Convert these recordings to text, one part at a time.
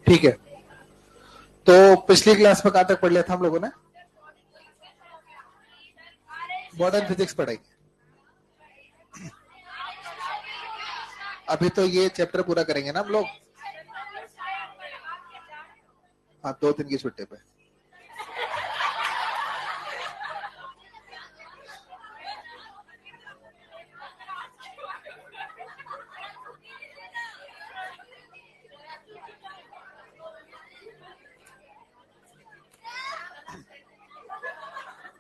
ठीक है, तो पिछली क्लास में कहां तक पढ़ लिया था हम लोगों ने? मॉडर्न फिजिक्स पढ़ाई। अभी तो ये चैप्टर पूरा करेंगे ना हम लोग। हाँ, 2 दिन की छुट्टी पे।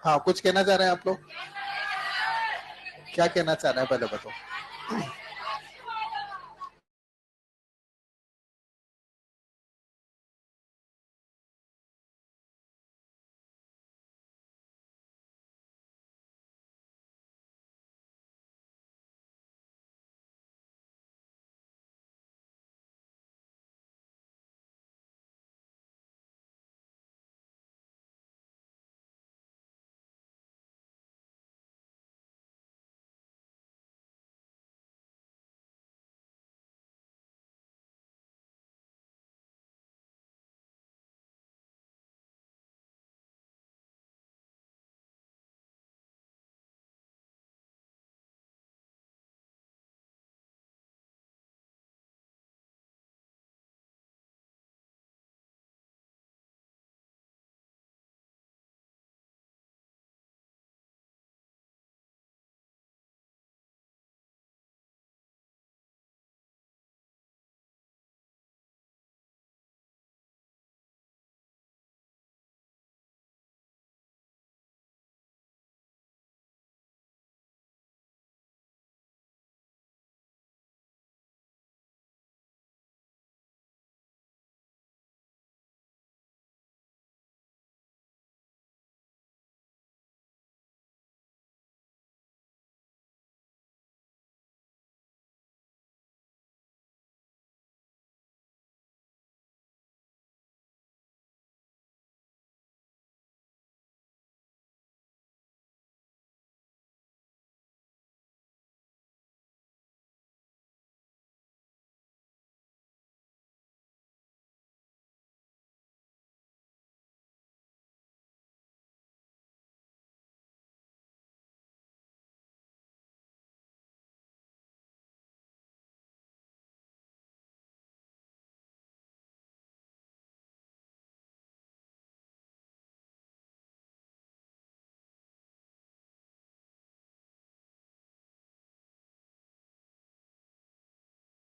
हाँ, कुछ कहना चाह रहे हैं आप लोग? क्या कहना चाह रहे हैं पहले बताओ।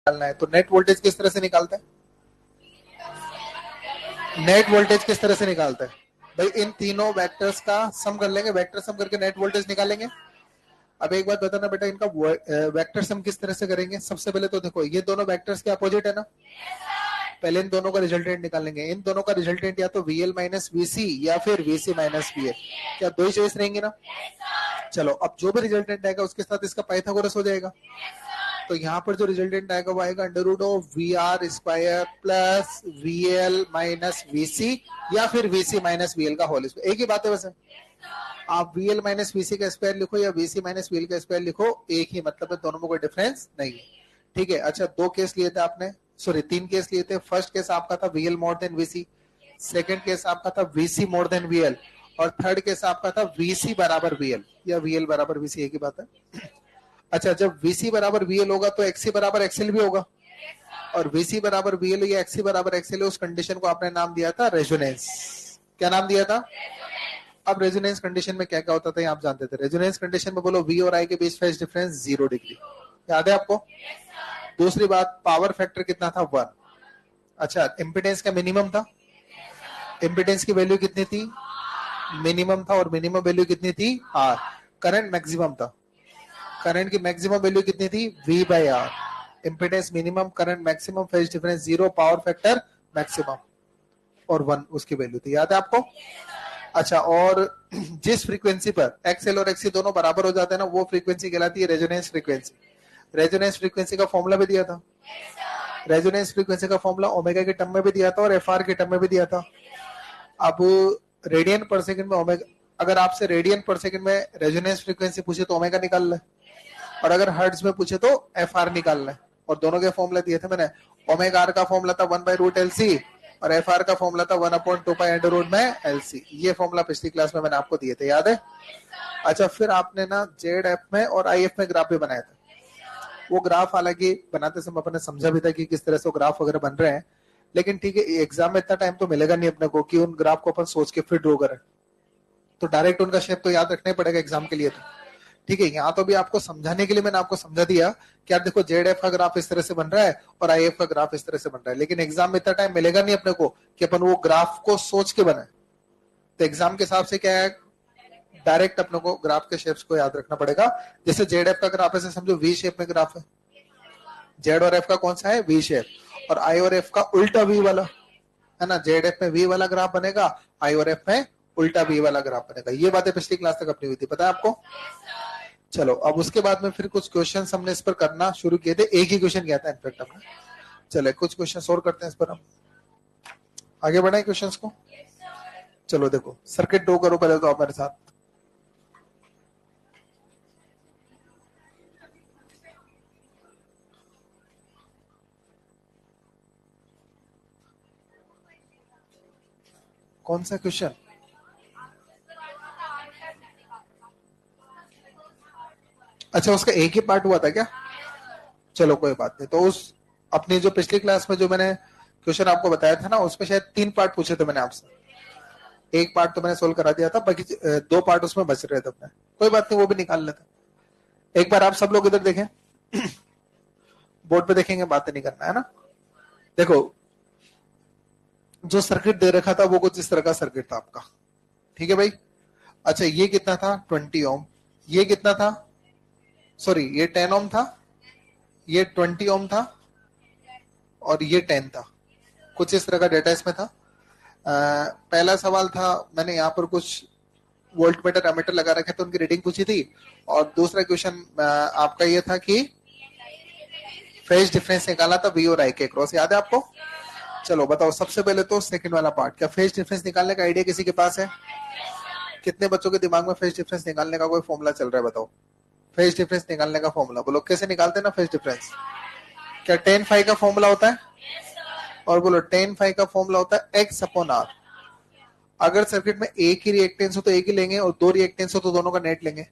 निकालना है तो नेट वोल्टेज किस तरह से निकालते हैं? नेट वोल्टेज किस तरह से निकालते हैं भाई? इन तीनों वेक्टर्स का सम कर लेंगे, वेक्टर सम करके नेट वोल्टेज निकालेंगे। अब एक बात बताना बेटा, इनका वेक्टर सम किस तरह से करेंगे? सबसे पहले तो देखो, ये दोनों वेक्टर्स के अपोजिट है ना। पहले इन दोनों का रिजल्टेंट निकालेंगे। इन दोनों का रिजल्टेंट या तो VL माइनस VC या फिर VC माइनस VL, क्या दो ही चॉइस रहेंगी ना? चलो, अब जो भी रिजल्टेंट आएगा उसके साथ इसका पाइथागोरस हो जाएगा। तो यहाँ पर जो रिजल्टेंट आएगा वो आएगा under root of VR square plus VL minus VC या फिर VC माइनस VL का होल स्क्वायर। एक ही बात है वैसे, आप VL माइनस VC का स्क्वायर लिखो या VC माइनस VL का स्क्वायर लिखो, एक ही मतलब है, दोनों में कोई डिफरेंस नहीं है। ठीक है, अच्छा 2 केस लिए थे आपने, सॉरी 3 केस लिए थे। फर्स्ट केस आपका था VL more than VC, second case आपका था VC मोर देन VL, और थर्ड केस आपका था VC बराबर VL या VL बराबर VC, एक ही बात है। अच्छा, जब VC बराबर VL होगा तो XC बराबर XL भी होगा, और VC बराबर VL या XC बराबर XL, उस कंडीशन को आपने नाम दिया था रेजोनेंस। क्या नाम दिया था? अब रेजोनेंस कंडीशन में क्या क्या होता था आप जानते थे? रेजोनेंस कंडीशन में बोलो V और I के बीच फेज डिफरेंस 0 डिग्री, याद है आपको? दूसरी बात, पावर फैक्टर कितना था? 1। अच्छा, इम्पिडेंस का मिनिमम था, इम्पिडेंस की वैल्यू कितनी थी? मिनिमम था, और मिनिमम वैल्यू कितनी थी? R। करंट मैक्सिमम था, करंट की मैक्सिमम वैल्यू कितनी थी? V/R। Impedance minimum, current maximum, phase difference 0, power factor maximum, और 1 उसकी वैल्यू थी, याद है आपको? अच्छा, और जिस फ्रीक्वेंसी पर XL और XC दोनों बराबर हो जाते हैं ना, वो फ्रीक्वेंसी कहलाती है रेजोनेंस फ्रीक्वेंसी। रेजोनेंस फ्रीक्वेंसी का फॉर्मूला भी दिया था, रेजोनेंस फ्रीक्वेंसी का फॉर्मूला ओमेगा के टर्म में भी दिया था और FR के टर्म में भी दिया था। अब रेडियन पर सेकंड में ओमेगा, अगर आपसे रेडियन पर सेकंड में रेजोनेंस फ्रीक्वेंसी पूछे तो ओमेगा निकाल ले, और अगर हर्ट्ज में पूछे तो FR निकाल ले, और दोनों के फॉर्मूला दिए थे मैंने। ओमेगा R का फॉर्मूला था 1/√LC, और एफ आर का फॉर्मूला था 1/2 पाई अंडर रूट में एलसी। ये फॉर्मूला पिछली क्लास में मैंने आपको दिए थे, याद है? अच्छा, फिर आपने ना जेड एफ में और आई एफ में ग्राफ भी बनाया था। वो ग्राफ हालांकि बनाते समय अपने समझा भी था कि किस तरह से ग्राफ वगैरह बन रहे हैं, लेकिन ठीक है, एग्जाम में इतना टाइम तो मिलेगा नहीं अपने को कि उन ग्राफ को अपन सोच के फिर ड्रॉ करें, तो डायरेक्ट उनका शेप तो याद रखना ही पड़ेगा एग्जाम के लिए। तो ठीक है, यहाँ तो भी आपको समझाने के लिए मैंने आपको समझा दिया कि आप देखो जेड एफ का ग्राफ इस तरह से बन रहा है और आई एफ का ग्राफ इस तरह से बन रहा है, लेकिन एग्जाम में इतना टाइम मिलेगा नहीं अपने को कि अपन वो ग्राफ को सोच के बनाए। तो एग्जाम के हिसाब से क्या है, डायरेक्ट अपने को ग्राफ के शेप्स को याद रखना पड़ेगा। जैसे जेड एफ का ग्राफ ऐसे समझो वी शेप में ग्राफ है, जेड और एफ का कौन सा है, वी शेप, और आई और एफ का उल्टा वी वाला है ना। जेड एफ में वी वाला ग्राफ बनेगा, आई और एफ में उल्टा वी वाला ग्राफ बनेगा। ये बातें पिछली क्लास तक अपनी हुई थी, पता है आपको? चलो, अब उसके बाद में फिर कुछ क्वेश्चन हमने इस पर करना शुरू किए थे, एक ही क्वेश्चन किया था इनफेक्ट हमने। चले कुछ क्वेश्चन और करते हैं इस पर, हम आगे बढ़ाएं क्वेश्चंस को। चलो देखो, सर्किट ड्रॉ करो पहले तो आप मेरे साथ। कौन सा क्वेश्चन? अच्छा, उसका एक ही पार्ट हुआ था क्या? चलो कोई बात नहीं। तो उस अपनी जो पिछली क्लास में जो मैंने क्वेश्चन आपको बताया था ना, उसमें शायद 3 पार्ट पूछे थे मैंने आपसे। एक पार्ट तो मैंने सोल्व करा दिया था, बाकी 2 पार्ट उसमें बच रहे थे अपने। कोई बात नहीं, वो भी निकाल लेते। एक बार आप सब लोग इधर देखें, बोर्ड पे देखेंगे, बातें नहीं करना है ना। देखो, जो सर्किट दे रखा था वो कुछ इस तरह का सर्किट था आपका, ठीक है भाई। अच्छा, ये कितना था, 20 ओम। ये कितना था, सॉरी, ये 10 ओम था, ये 20 ओम था, और ये 10 था। कुछ इस तरह का डेटा इसमें था। पहला सवाल था, मैंने यहाँ पर कुछ वोल्ट मीटर एमीटर लगा रखे थे, उनकी रीडिंग पूछी थी। और दूसरा क्वेश्चन आपका ये था कि फेज डिफरेंस निकाला था वी और आई के क्रॉस, याद है आपको? चलो बताओ, सबसे पहले तो सेकंड वाला पार्ट, क्या फेज डिफरेंस निकालने का आइडिया किसी के पास है? कितने बच्चों के दिमाग में फेज डिफरेंस निकालने का कोई फॉर्मूला चल रहा है, बताओ। फेज डिफरेंस निकालने का फॉर्मूला बोलो, कैसे निकालते हैं ना फेज डिफरेंस? क्या टेन फाइव का फॉर्मूला होता है? और बोलो, टेन फाइव का फॉर्मूला होता है एक्स अपॉन आर। अगर सर्किट में एक ही रिएक्टेंस हो तो एक ही लेंगे, और 2 रिएक्टेंस हो तो दोनों का नेट लेंगे।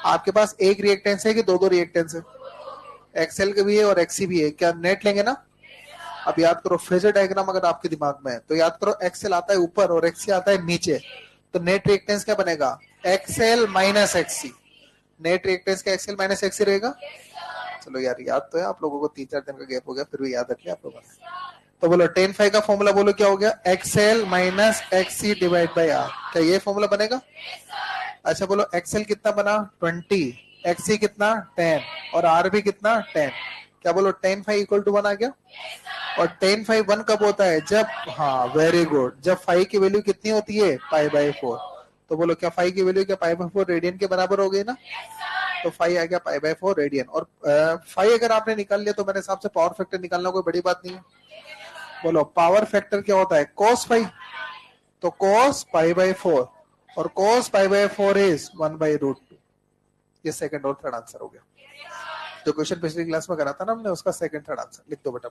आपके पास एक रिएक्टेंस है कि दो रिएक्टेंस है? एक्सएल के भी है और एक्सी भी है, क्या नेट लेंगे ना? अब याद करो, फेजर डायग्राम अगर आपके दिमाग में है तो याद करो, एक्सएल आता है ऊपर और एक्सी आता है नीचे, तो नेट रिएक्टेंस क्या बनेगा, XL minus XC. Net reactance का एक्सएल माइनस एक्सी रहेगा। चलो यार, याद तो है आप लोगों को, 3-4 दिन का गैप हो गया, फिर भी याद रख लिया आप लोगों ने। तो बोलो, टेन फाइव का फॉर्मूला बोलो क्या हो गया, XL minus XC divide by R. क्या ये फॉर्मूला बनेगा? अच्छा बोलो, एक्सएल कितना बना, 20, एक्सी कितना, 10, और आर भी कितना, 10। क्या बोलो, टेन फाइव इक्वल टू 1 आ गया? और टेन फाइव 1 कब होता है, जब, हाँ वेरी गुड, जब फाइव की वैल्यू कितनी होती है, π/4। तो बोलो, क्या फाइव की वैल्यू क्या π/4 रेडियन के बराबर हो गई ना? तो फाइव आ गया π/4 रेडियन। और फाइव अगर आपने निकाल लिया तो मेरे हिसाब से पावर फैक्टर निकालना कोई बड़ी बात नहीं है। बोलो, पावर फैक्टर क्या होता है, cos फाइव। तो cos π/4, और cos π/4 इज 1/√2। ये सेकंड और थर्ड आंसर हो गया। जो क्वेश्चन पिछली क्लास में करा था ना हमने, उसका सेकंड थर्ड आंसर लिख दो बेटा।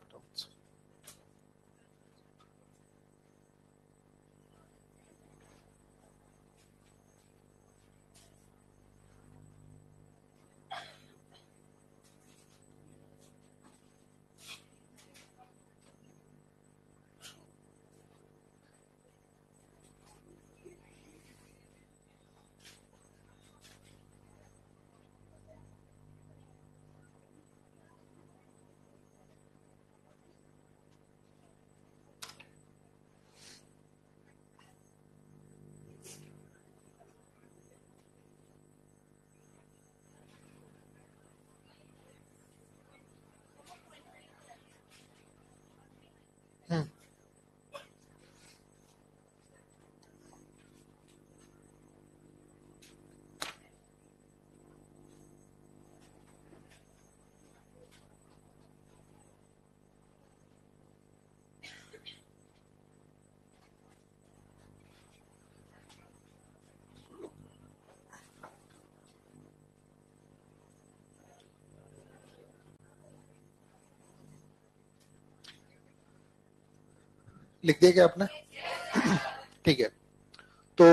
लिख दिया क्या आपने? ठीक है, तो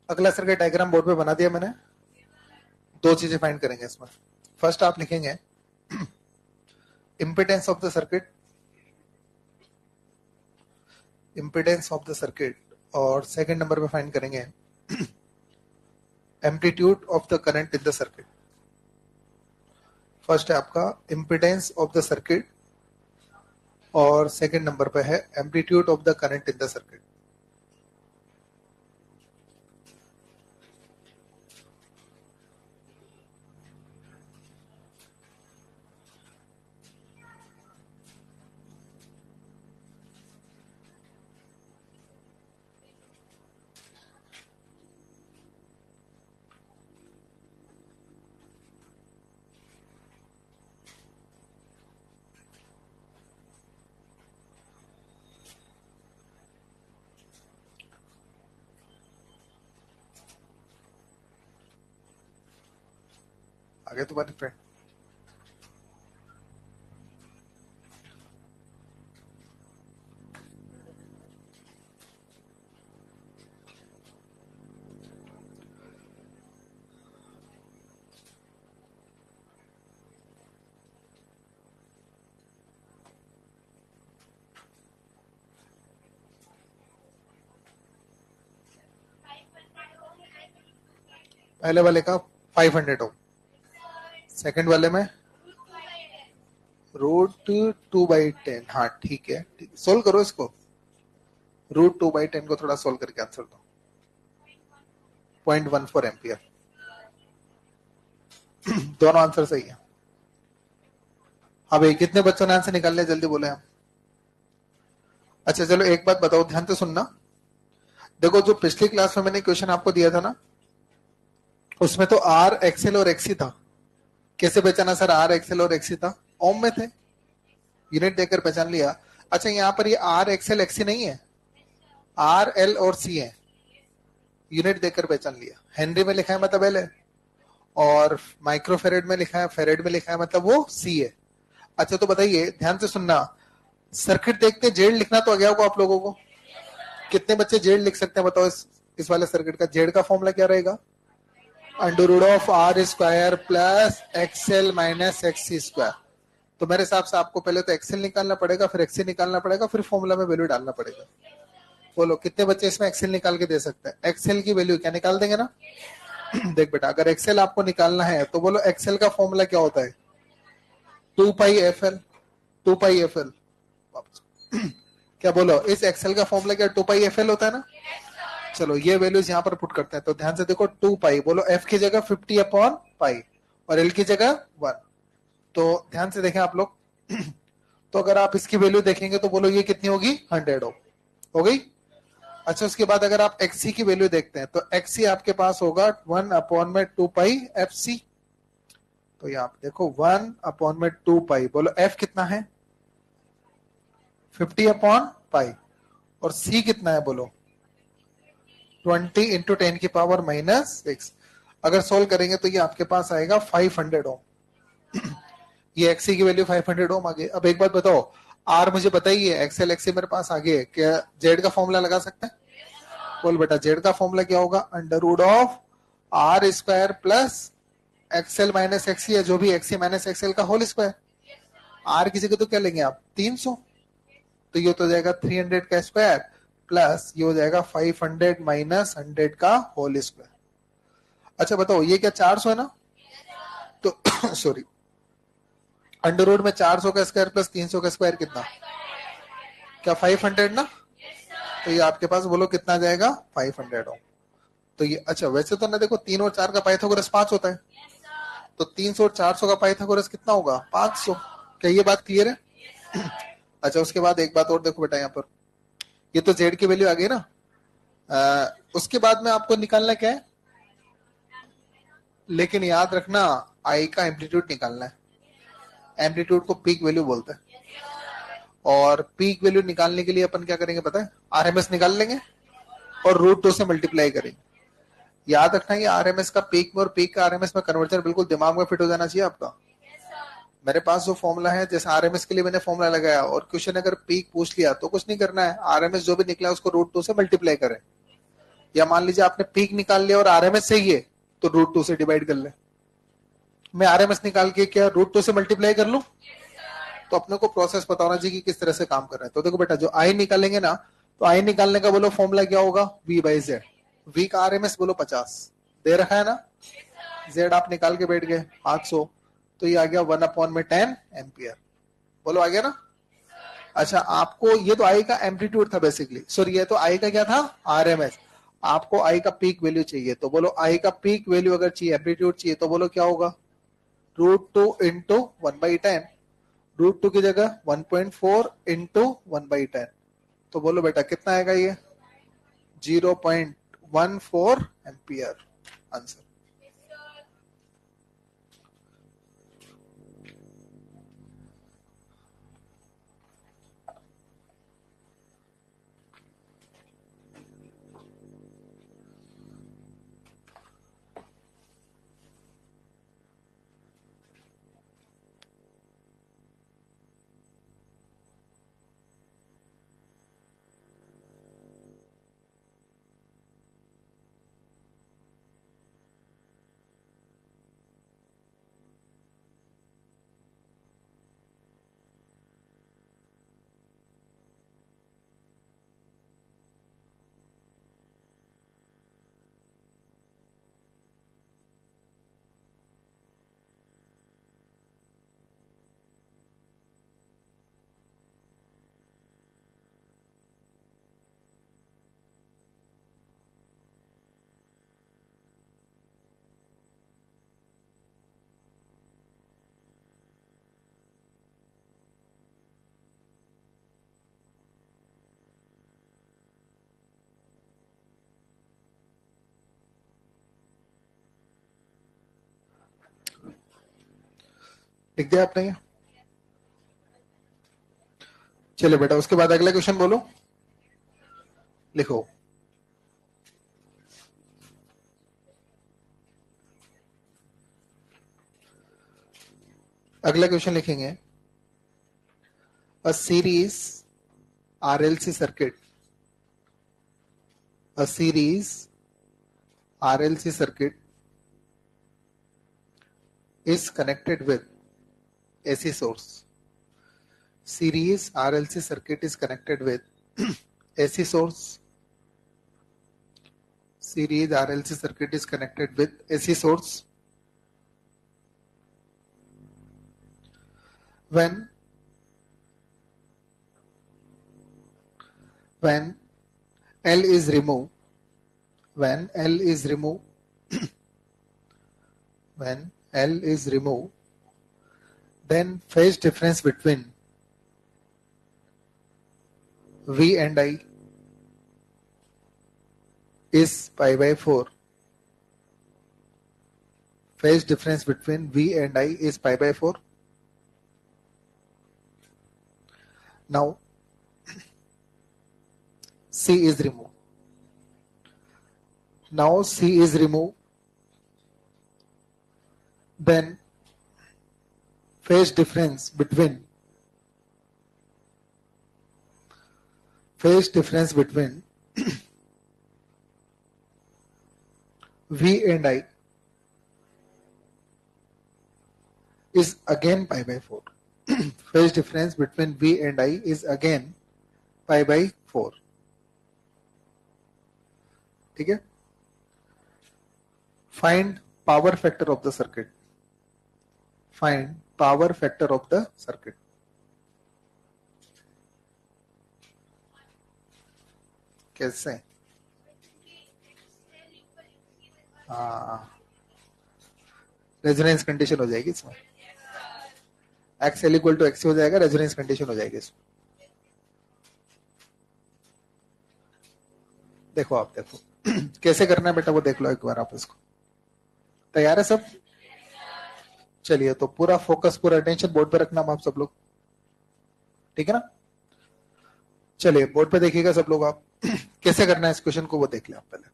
अगला सर्किट डायग्राम बोर्ड पे बना दिया मैंने। दो चीजें फाइंड करेंगे इसमें। फर्स्ट आप लिखेंगे impedance of the circuit, impedance of the circuit, और सेकंड नंबर पे फाइंड करेंगे amplitude of the current in the circuit. First है आपका इम्पिडेंस ऑफ द सर्किट और सेकंड नंबर पे है amplitude of the current in the circuit. आगे तुम्हारी फ्रेंड पहले वाले का 500 हो, सेकंड वाले में √2/10। हाँ ठीक है, सोल्व करो इसको। √2/10 को थोड़ा सोल्व करके आंसर दो। 0.14 एम्पियर। दोनों आंसर सही है। अभी कितने बच्चों ने आंसर निकाल लिया, जल्दी बोले हम। अच्छा चलो एक बात बताओ, ध्यान से सुनना। देखो जो पिछली क्लास में मैंने क्वेश्चन आपको दिया था ना, उसमें तो आर एक्सएल और एक्सी था। कैसे पहचाना सर आर एक्सएल और एक्सी था? ओम में थे, यूनिट देकर पहचान लिया। अच्छा यहाँ पर ये आर एक्सएल एक्सी नहीं है, आर एल और सी है, यूनिट देकर पहचान लिया। हेनरी में लिखा है मतलब एल है, और माइक्रोफेरेड में लिखा है, फेरेड में लिखा है मतलब वो सी है। अच्छा तो बताइए, ध्यान से सुनना, सर्किट देखते जेड लिखना तो आ गया होगा आप लोगों को। कितने बच्चे जेड लिख सकते हैं बताओ? इस वाले सर्किट का जेड का फॉर्मूला क्या रहेगा? √r² plus XL minus XC square. तो मेरे हिसाब से आपको पहले तो एक्सएल निकालना पड़ेगा, फिर एक्सी निकालना पड़ेगा, फिर फॉर्मूला में वैल्यू डालना पड़ेगा। बोलो कितने बच्चे इसमें एक्सएल निकाल के दे सकते हैं? एक्सएल की वैल्यू क्या निकाल देंगे ना? देख बेटा, अगर एक्सएल आपको निकालना है तो बोलो एक्सएल का फॉर्मूला क्या होता है? 2πfl। 2πfl क्या बोलो, इस एक्सएल का फॉर्मूला क्या 2πfl होता है ना? चलो ये वैल्यूज यहाँ पर पुट करते हैं। तो ध्यान से देखो, 2π बोलो, f की जगह 50/π और l की जगह 1। तो ध्यान से देखें आप लोग। तो अगर आप इसकी वैल्यू देखेंगे तो बोलो ये कितनी होगी? 100 हो गई। अच्छा उसके बाद अगर आप xc की वैल्यू देखते हैं तो xc आपके पास होगा 1/2πfc। तो ये आप देखो 1/2π, बोलो f कितना है? 50/π, और c कितना है बोलो? 20 × 10⁻⁻6। अगर सोल्व करेंगे तो ये आपके पास आएगा 500 ओम। ये XC की वैल्यू 500 ओम आ गई। अब एक बात बताओ, R मुझे बताइए, एक्सएल एक्सी मेरे पास आ गए, क्या जेड का फॉर्मूला लगा सकते हैं? बोल बेटा, जेड का फॉर्मूला क्या होगा? √r² plus XL minus XC है, जो भी एक्सी माइनस एक्सएल का होल स्क्वायर। आर की जगह तो क्या लेंगे आप? 300। तो ये तो जाएगा 300 का स्क्वायर प्लस ये हो जाएगा 500 माइनस 100 का होल स्क्वायर। अच्छा बताओ, ये क्या 400 है ना? तो सॉरी, अंडर में 400 का स्क्वायर प्लस 300 का स्क्वायर कितना? क्या 500 ना? तो ये आपके पास बोलो कितना जाएगा? 500 ओम। तो ये अच्छा, वैसे तो ना देखो 3 और 4 का पाइथागोरस 5 होता है, तो 300 और 400 का पाइथागोरस कितना होगा? 500। क्या ये बात क्लियर है? अच्छा उसके बाद एक बात और देखो बेटा, यहाँ पर ये तो जेड की वैल्यू आ गई ना। उसके बाद में आपको निकालना क्या है? लेकिन याद रखना, आई का एम्पलीट्यूड निकालना है। एम्पलीट्यूड को पीक वैल्यू बोलते हैं, और पीक वैल्यू निकालने के लिए अपन क्या करेंगे पता है? आरएमएस निकाल लेंगे और √2 से मल्टीप्लाई करेंगे। याद रखना, ये आरएमएस का पीक में और पीक का आरएमएस में कन्वर्जन बिल्कुल दिमाग में फिट हो जाना चाहिए आपका। मेरे पास जो फॉर्मूला है, जैसे आरएमएस के लिए मैंने फॉर्मूला लगाया और क्वेश्चन अगर पीक पूछ लिया तो कुछ नहीं करना है, आरएमएस जो भी निकला उसको √2 से मल्टीप्लाई करें। या मान लीजिए आपने पीक निकाल लिया और आरएमएस सही है तो √2 से डिवाइड कर ले। मैं आरएमएस निकाल के क्या √2 से मल्टीप्लाई कर लूं? तो अपने को प्रोसेस पता होना चाहिए कि किस तरह से काम कर रहे हैं। तो देखो बेटा, जो आई निकालेंगे ना, तो आई निकालने का बोलो फॉर्मूला क्या होगा, V/Z। V का आरएमएस बोलो 50 दे रखा है ना, Z आप निकाल के बैठ गए 500, तो ये आ गया 1/10 एम्पियर। बोलो आ गया ना। अच्छा, आपको ये तो आई का एम्पलीट्यूड था बेसिकली, सॉरी ये तो आई का क्या था, आरएमएस। आपको आई का पीक वैल्यू चाहिए, तो बोलो आई का पीक वैल्यू अगर चाहिए, एम्पलीट्यूड चाहिए, तो बोलो क्या होगा, √2 इंटू 1/10। √2 की जगह 1.4 इंटू 1/10, तो बोलो बेटा कितना आएगा ये, 0.14 एम्पियर आंसर। लिख दिया आपने ये? चलो बेटा, उसके बाद अगला क्वेश्चन बोलो, लिखो। अगला क्वेश्चन लिखेंगे, a series RLC circuit, a series RLC circuit is connected with AC source. Series RLC circuit is connected with AC source. Series RLC circuit is connected with AC source. When L is removed, when L is removed, when L is removed, then phase difference between V and I is π/4. Phase difference between V and I is π/4. Now C is removed. Now C is removed, then phase difference between V and I is again π/4. Phase difference between V and I is again π/4. ठीक है। Find power factor of the circuit. Find power factor of the circuit. कैसे? Resonance condition हो जाएगी इसमें, XL = XC हो जाएगा, resonance condition हो जाएगी इसमें। देखो आप, देखो कैसे करना है बेटा, वो देख लो एक बार आप इसको। तैयार है सब? चलिए, तो पूरा फोकस, पूरा अटेंशन बोर्ड पे रखना आप सब लोग, ठीक है ना। चलिए बोर्ड पे देखिएगा सब लोग आप। कैसे करना है इस क्वेश्चन को वो देख ले आप पहले।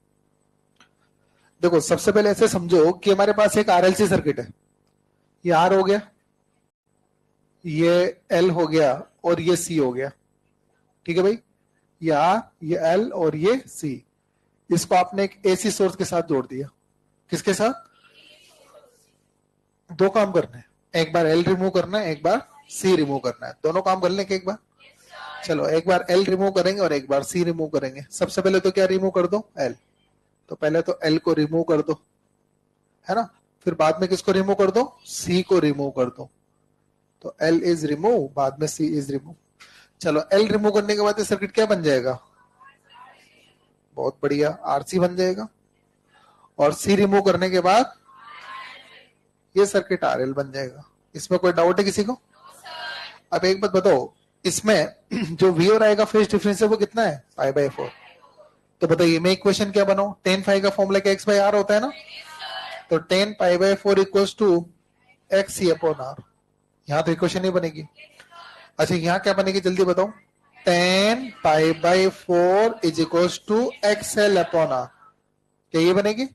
देखो, सबसे पहले ऐसे समझो कि हमारे पास एक RLC सर्किट है, ये R हो गया, ये L हो गया और ये C हो गया, ठीक है भाई, ये L और ये C, इसको आपने एक AC सोर्स के साथ जोड़ दिया। किसके साथ? दो काम करने हैं, एक बार L रिमूव करना है, एक बार C रिमूव करना है, दोनों काम कर लें एक बार। चलो एक बार L रिमूव करेंगे और एक बार C रिमूव करेंगे। सबसे पहले तो क्या रिमूव कर दो? L। तो पहले तो L को रिमूव कर दो, है ना, फिर बाद में किसको रिमूव कर दो? C को रिमूव कर दो। तो L इज रिमूव, बाद में C इज रिमूव। चलो L रिमूव करने के बाद सर्किट क्या बन जाएगा? बहुत बढ़िया, RC बन जाएगा। और C रिमूव करने के बाद ये सर्किट RL बन जाएगा। इसमें कोई डाउट है किसी को? अब एक बात बताओ, इसमें जो V और I का फेज डिफरेंस है वो कितना है? π/4। तो बताइए मैं इक्वेशन क्या बनाऊं? tan phi का फॉर्मूला क्या x/r होता है ना, तो tan π/4 इक्वल्स टू xc/r। यहां तो इक्वेशन नहीं बनेगी। अच्छा यहाँ क्या बनेगी जल्दी बताओ? tan π/4 is equals to xl/r। क्या ये बनेगी?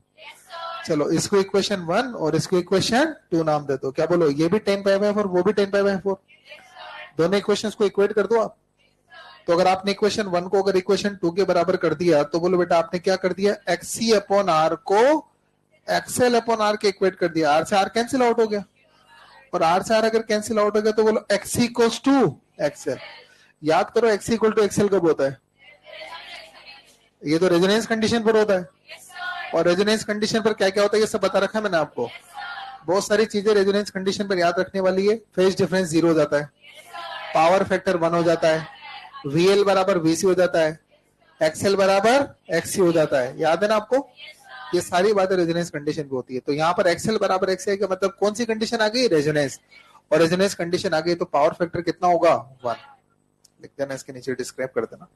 चलो इसको इक्वेशन 1 और इसको इक्वेशन 2 नाम दे दो। क्या बोलो? ये भी tan π/4, वो भी tan पा/4, दोनों इक्वेशंस को इक्वेट कर दो आप। तो अगर आपने इक्वेशन 1 को अगर इक्वेशन 2 के बराबर कर दिया तो बोलो बेटा आपने क्या कर दिया? xc/r को xl/r के इक्वेट कर दिया। r से r कैंसिल आउट हो गया, और r से r अगर कैंसिल आउट हो गया तो बोलो xc इक्वल्स टू xl। याद करो xc इक्वल टू xl कब होता है? ये तो रेजोनेंस कंडीशन पर होता है। और रेजोनेंस कंडीशन पर क्या क्या होता है ये सब बता रखा है मैंने आपको। बहुत सारी चीजें रेजोनेंस कंडीशन पर याद रखने वाली है। फेज डिफरेंस 0 हो जाता है, पावर फैक्टर 1 हो जाता है, VL बराबर VC हो जाता है, XL बराबर XC हो जाता है। याद है ना आपको? ये सारी बातें रेजोनेंस कंडीशन पे होती है। तो यहाँ पर XL बराबर XC का मतलब कौन सी कंडीशन आ गई? रेजोनेंस। और रेजोनेंस कंडीशन आ गई तो पावर फैक्टर कितना होगा? 1। लिख देना, इसके नीचे डिस्क्राइब कर देना।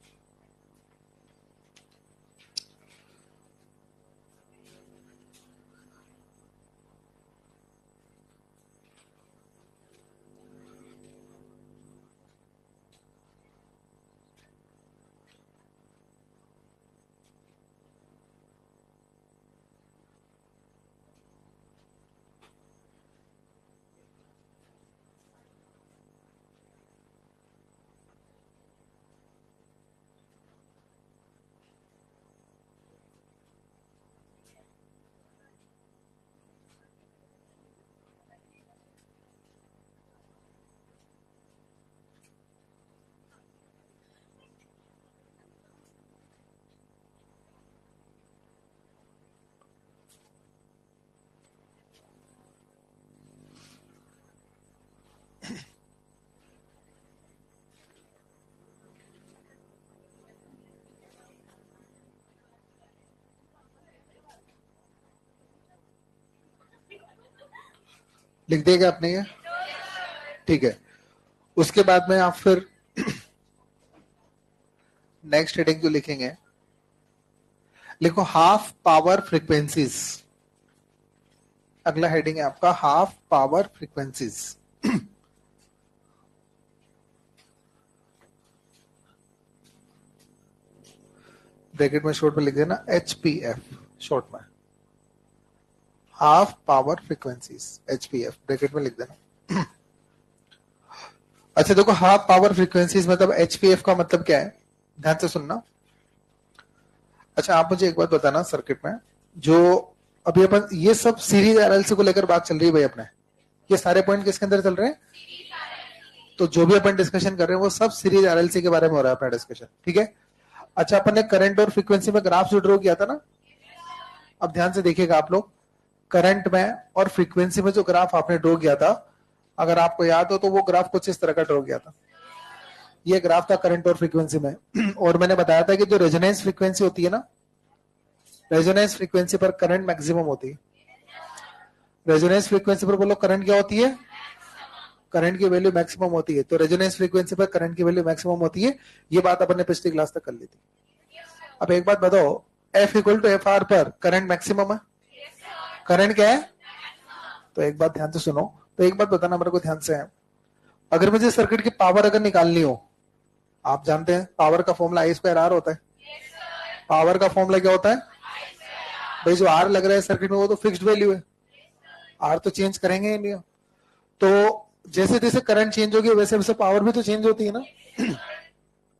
लिख देगा आपने ये? ठीक है। उसके बाद में आप फिर नेक्स्ट हेडिंग जो लिखेंगे, लिखो हाफ पावर फ्रीक्वेंसीज। अगला हेडिंग है आपका हाफ पावर फ्रीक्वेंसीज। ब्रैकेट में शॉर्ट में लिख देना HPF, शॉर्ट में half power frequencies, HPF bracket में लिख देना। अच्छा देखो, हाफ पावर फ्रीक्वेंसीज मतलब HPF का मतलब क्या है, ध्यान से सुनना। अच्छा आप मुझे एक बात बताना, सर्किट में जो अभी अपन ये सब सीरीज RLC को लेकर बात चल रही है भाई अपने, ये सारे पॉइंट किसके अंदर चल रहे हैं? तो जो भी अपन डिस्कशन कर रहे हैं वो सब सीरीज RLC के बारे में हो रहा है अपना डिस्कशन, ठीक है। अच्छा अपन ने करंट और फ्रीक्वेंसी में ग्राफ जो ड्रॉ किया था ना, अब ध्यान से देखिएगा आप लोग, करंट में और फ्रीक्वेंसी में जो ग्राफ आपने ड्रॉ किया था, अगर आपको याद हो तो वो ग्राफ कुछ इस तरह का ड्रॉ किया था। ये ग्राफ था करंट और फ्रीक्वेंसी में। और मैंने बताया था कि जो रेजोनेंस फ्रीक्वेंसी होती है ना, रेजोनेंस फ्रीक्वेंसी पर करंट मैक्सिमम होती है। रेजोनेंस फ्रीक्वेंसी पर बोलो करंट क्या होती है? करंट की वैल्यू मैक्सिमम होती है। तो रेजोनेंस फ्रीक्वेंसी पर करंट की वैल्यू मैक्सिमम होती है। ये बात अपन ने पिछली क्लास तक कर ली थी। अब एक बात बताओ, F इक्वल टू FR पर करंट मैक्सिमम है, करंट क्या है? तो एक बात ध्यान से सुनो, तो एक बात बताना मेरे को ध्यान से है, अगर मुझे सर्किट की पावर अगर निकालनी हो, आप जानते हैं पावर का फॉर्मूला I/R होता है। पावर का फॉर्मूला क्या होता है भाई? जो R लग रहा है सर्किट में वो तो फिक्स्ड वैल्यू है, R तो चेंज करेंगे ही नहीं। तो जैसे जैसे करंट चेंज होगी वैसे वैसे पावर भी तो चेंज होती है ना।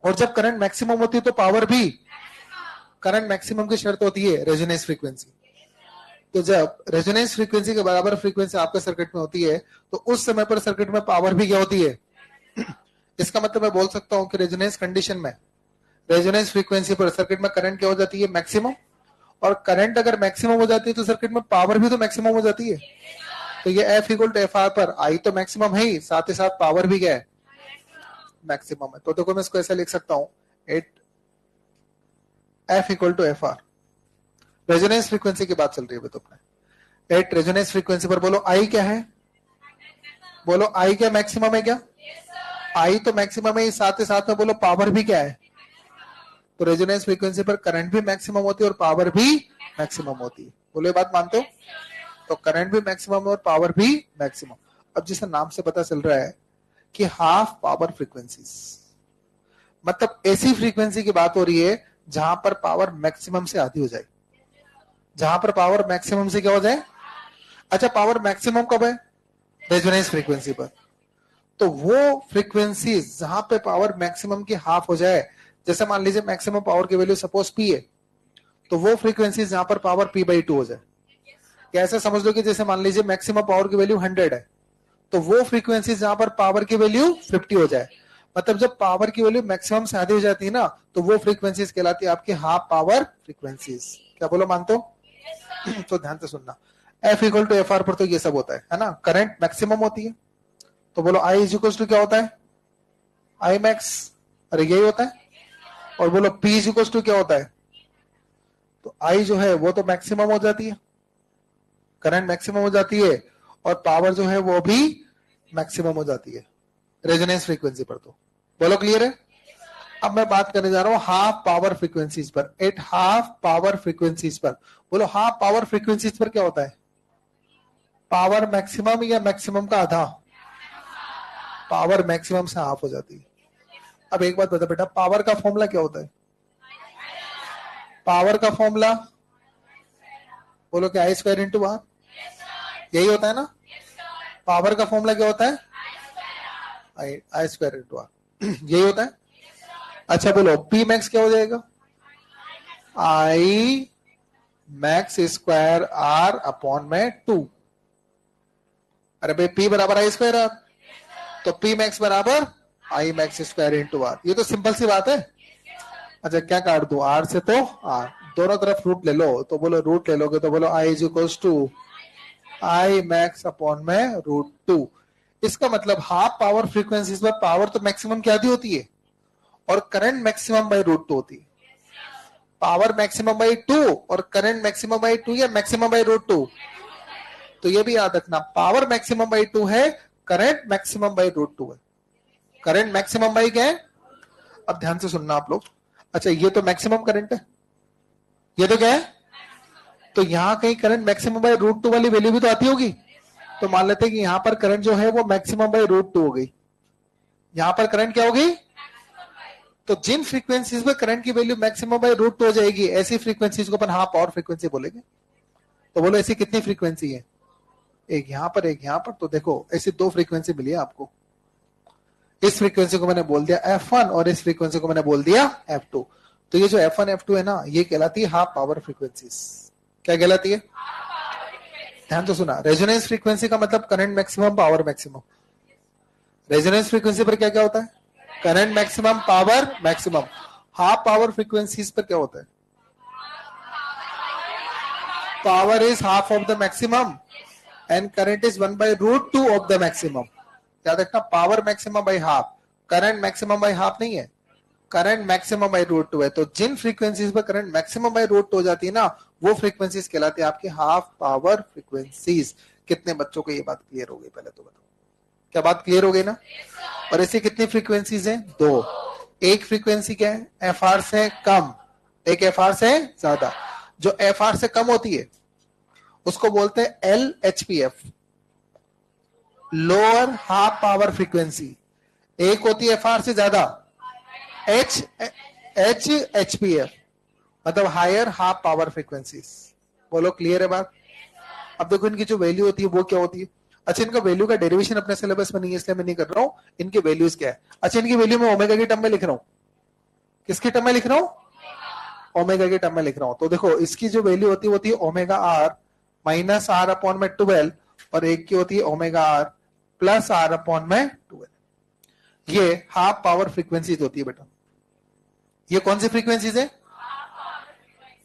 और जब करंट मैक्सिमम होती है तो पावर भी, करंट मैक्सिमम की शर्त होती है रेजोनेंस फ्रीक्वेंसी। तो जब रेजोनेंस फ्रीक्वेंसी के बराबर फ्रीक्वेंसी आपके सर्किट में होती है तो उस समय पर सर्किट में पावर भी क्या होती है। इसका मतलब मैं बोल सकता हूं कि रेजोनेंस कंडीशन में, रेजोनेंस फ्रीक्वेंसी पर सर्किट में करंट क्या हो जाती है, मैक्सिमम। और करंट अगर मैक्सिमम हो जाती है तो सर्किट में पावर भी तो मैक्सिमम हो जाती है। तो ये F equal to F R पर आई तो मैक्सिमम है ही, साथ ही साथ पावर भी क्या है, मैक्सिमम है। तो देखो मैं इसको ऐसे लिख सकता हूं, at F equal to F R. Resonance frequency की बात चल रही है तो अपने एट रेजोनेंस फ्रीक्वेंसी पर बोलो आई क्या है, बोलो आई क्या मैक्सिमम है क्या, आई तो मैक्सिमम है, साथ ही साथ में बोलो पावर भी क्या है। तो रेजोनेंस फ्रीक्वेंसी पर करंट भी मैक्सिमम होती है और पावर भी मैक्सिमम होती है। बोलो ये बात मानते हो। तो करंट भी मैक्सिमम है और पावर भी मैक्सिमम। अब जिसे नाम से पता चल रहा है कि हाफ पावर फ्रीक्वेंसीज, मतलब ऐसी फ्रीक्वेंसी की बात हो रही है जहां पर पावर मैक्सिमम से आधी हो जाए, जहां पर पावर मैक्सिमम से क्या हो जाए। अच्छा पावर मैक्सिमम कब है, रेजोनेंस फ्रीक्वेंसी पर। तो वो फ्रीक्वेंसी जहां पे पावर मैक्सिमम की हाफ हो जाए, जैसे मान लीजिए मैक्सिमम पावर की वैल्यू सपोज पी है, तो वो फ्रीक्वेंसी जहां पर पावर पी बाई 2 हो जाए। कैसे समझ लो कि जैसे मान लीजिए मैक्सिमम पावर की वैल्यू 100 है, तो वो फ्रीक्वेंसी जहां पर पावर की वैल्यू 50 हो जाए, मतलब जब पावर की वैल्यू मैक्सिमम से आधी हो जाती है ना, तो वो फ्रीक्वेंसीज कहलाती है आपकी हाफ पावर फ्रीक्वेंसीज। क्या बोलो मानते हो। तो ध्यान से सुनना, F equal to F R पर तो ये सब होता है ना। करंट मैक्सिमम होती है तो बोलो आई इज इक्वल टू क्या होता है, आई मैक्स, अरे यही होता है। और बोलो पी इज इक्वल टू क्या होता है, तो आई जो है वो तो मैक्सिमम हो जाती है, करंट मैक्सिमम हो जाती है और पावर जो है वो भी मैक्सिमम हो जाती है रेजोनेंस फ्रीक्वेंसी पर। तो बोलो क्लियर है। अब मैं बात करने जा रहा हूं हाफ पावर फ्रीक्वेंसीज पर। एट हाफ पावर फ्रीक्वेंसीज पर बोलो हाफ पावर फ्रीक्वेंसीज पर क्या होता है, पावर मैक्सिमम या मैक्सिमम का आधा, पावर मैक्सिमम से हाफ हो जाती है। अब एक बात बता बेटा, पावर का फॉर्मूला क्या होता है, पावर का फॉर्मूला बोलो क्या, आई स्क्वायर इंटू आर, यही होता है ना। पावर का फॉर्मूला क्या होता है, आई स्क्वायर इंटू आर, यही होता है। अच्छा बोलो पी मैक्स क्या हो जाएगा, I max square R upon में 2। अरे भाई पी बराबर आई स्क्वायर आर, तो पी मैक्स बराबर I max square into R, ये तो सिंपल सी बात है। अच्छा क्या काट दू, आर से तो आर, दोनों तरफ रूट ले लो, तो बोलो रूट ले लोगे तो बोलो I is equal to I max upon में √2। इसका मतलब हाफ पावर फ्रीक्वेंसीज पर पावर तो मैक्सिमम क्या होती है और करंट मैक्सिमम बाई √2 होती है। पावर मैक्सिमम बाई 2 और करंट मैक्सिमम बाई 2 या मैक्सिमम बाई √2। तो ये भी याद रखना, पावर मैक्सिमम बाई 2 है, करंट मैक्सिमम बाई √2 है। करंट मैक्सिमम बाई क्या है, अब ध्यान से सुनना आप लोग। अच्छा ये तो मैक्सिमम करंट है, ये तो क्या है, तो यहां कहीं करंट मैक्सिमम बाई √2 वाली वैल्यू भी तो आती होगी। तो मान लेते हैं कि यहां पर करंट जो है वो मैक्सिमम बाई √2 हो गई, यहां पर करंट क्या होगी। तो जिन फ्रीक्वेंसीज में करंट की वैल्यू मैक्सिमम बाई √2 हो जाएगी, ऐसी फ्रीक्वेंसीज को अपन हाफ पावर फ्रीक्वेंसी बोलेंगे। तो बोलो ऐसी कितनी फ्रीक्वेंसी है, एक यहां पर एक यहां पर। तो देखो ऐसी दो फ्रीक्वेंसी मिली है आपको, इस फ्रीक्वेंसी को मैंने बोल दिया F1 और इस फ्रीक्वेंसी को मैंने बोल दिया F2। तो ये जो F1 F2 है ना, ये कहलाती है हाफ पावर फ्रीक्वेंसीज। क्या कहलाती है, ध्यान तो सुना, रेजोनेंस फ्रीक्वेंसी का मतलब current maximum power maximum. Resonance frequency पर क्या क्या होता है, current maximum power maximum. Half power frequencies पर क्या होता है, power is half of the maximum and current is 1/√2 of the maximum. याद रखना, power maximum by half, current maximum by half नहीं है, करंट मैक्सिमम बाई √2 है। तो जिन फ्रीक्वेंसीज पर करंट मैक्सिमम बाई √2 हो जाती है ना, वो फ्रीक्वेंसीज कहलाती है आपकी हाफ पावर फ्रीक्वेंसीज। कितने बच्चों को ये बात क्लियर हो गई, पहले तो बताओ, क्या बात क्लियर हो गई ना। और ऐसी कितनी फ्रीक्वेंसीज हैं, दो। एक फ्रीक्वेंसी क्या है, एफआर से कम, एक एफआर से ज्यादा। जो एफआर से कम होती है उसको बोलते हैं LHPF, lower half power frequency. एक होती है एफआर से ज्यादा, HHPF, मतलब हायर हाफ पावर फ्रीक्वेंसीज। बोलो क्लियर है बात। अब देखो इनकी जो वैल्यू होती है वो क्या होती है। अच्छा, इनका वैल्यू का डेरिवेशन अपने सिलेबस में नहीं है इसलिए मैं नहीं कर रहा हूं। इनकी वैल्यूज क्या है? अच्छा, इनकी वैल्यू में ओमेगा की टर्म में लिख रहा हूं। किसकी टर्म में लिख रहा हूं? ओमेगा की टर्म में लिख रहा हूं। तो देखो इसकी जो वैल्यू होती है वो होती है omega R minus R upon में 12 और एक की होती है omega R plus R upon में 12। ये हाफ पावर फ्रीक्वेंसीज होती है बेटा। ये कौन सी फ्रीक्वेंसीज है?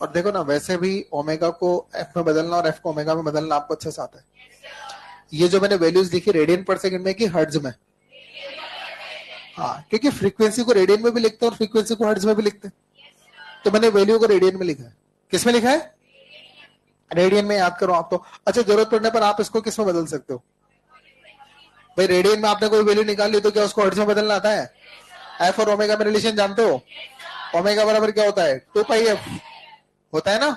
और देखो ना, वैसे भी ओमेगा को एफ में बदलना और एफ को ओमेगा में बदलना आपको अच्छे से आता है। ये जो मैंने वैल्यूज लिखी रेडियन पर सेकंड में कि हर्ट्ज में? हाँ, क्योंकि फ्रीक्वेंसी को रेडियन में भी लिखते हैं और फ्रीक्वेंसी को हर्ट्ज में भी लिखते हैं। तो मैंने वैल्यू को रेडियन में लिखा है। किस में लिखा है? रेडियन में। याद करो आप तो। अच्छा, जरूरत पड़ने पर आप इसको किस में बदल सकते हो? भाई रेडियन में आपने कोई वैल्यू निकाल ली तो क्या उसको हर्ट्ज में बदलना आता है? एफ और ओमेगा में रिलेशन जानते हो? ओमेगा बराबर क्या होता है? 2πf होता है ना।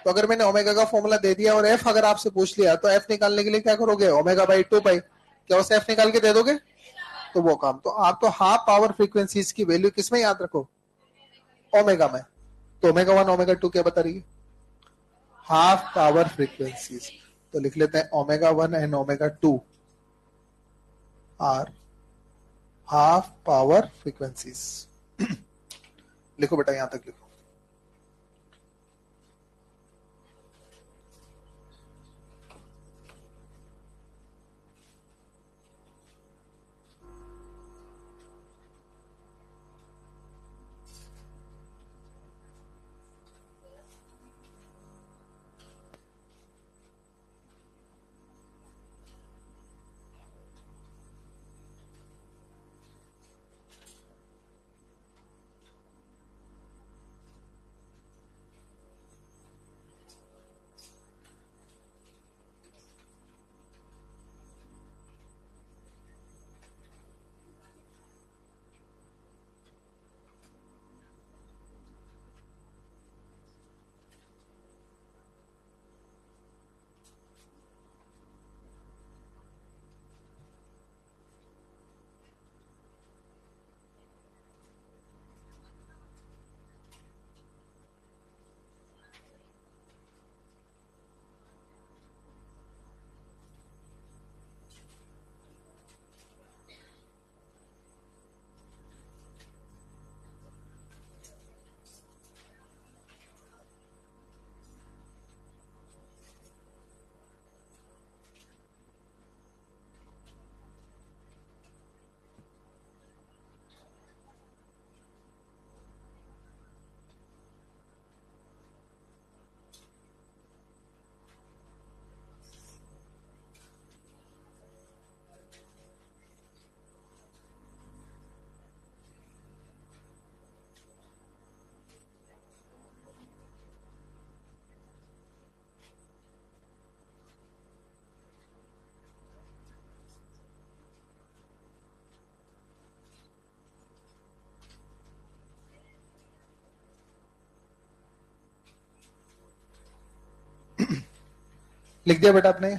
तो अगर मैंने ओमेगा का फॉर्मूला दे दिया और एफ अगर आपसे पूछ लिया तो एफ निकालने के लिए क्या करोगे? Omega by 2π। क्या उसे एफ निकाल के दे दोगे? तो वो काम। तो आप तो हाफ पावर फ्रीक्वेंसीज की वैल्यू किसमें याद रखो? ओमेगा में। तो ओमेगा 1 ओमेगा 2 क्या बता रही है? Half power frequencies. तो लिख लेते हैं omega 1 and omega 2 are half power frequencies. लिखो बेटा, यहां तक लिखो। लिख दिया बेटा आपने?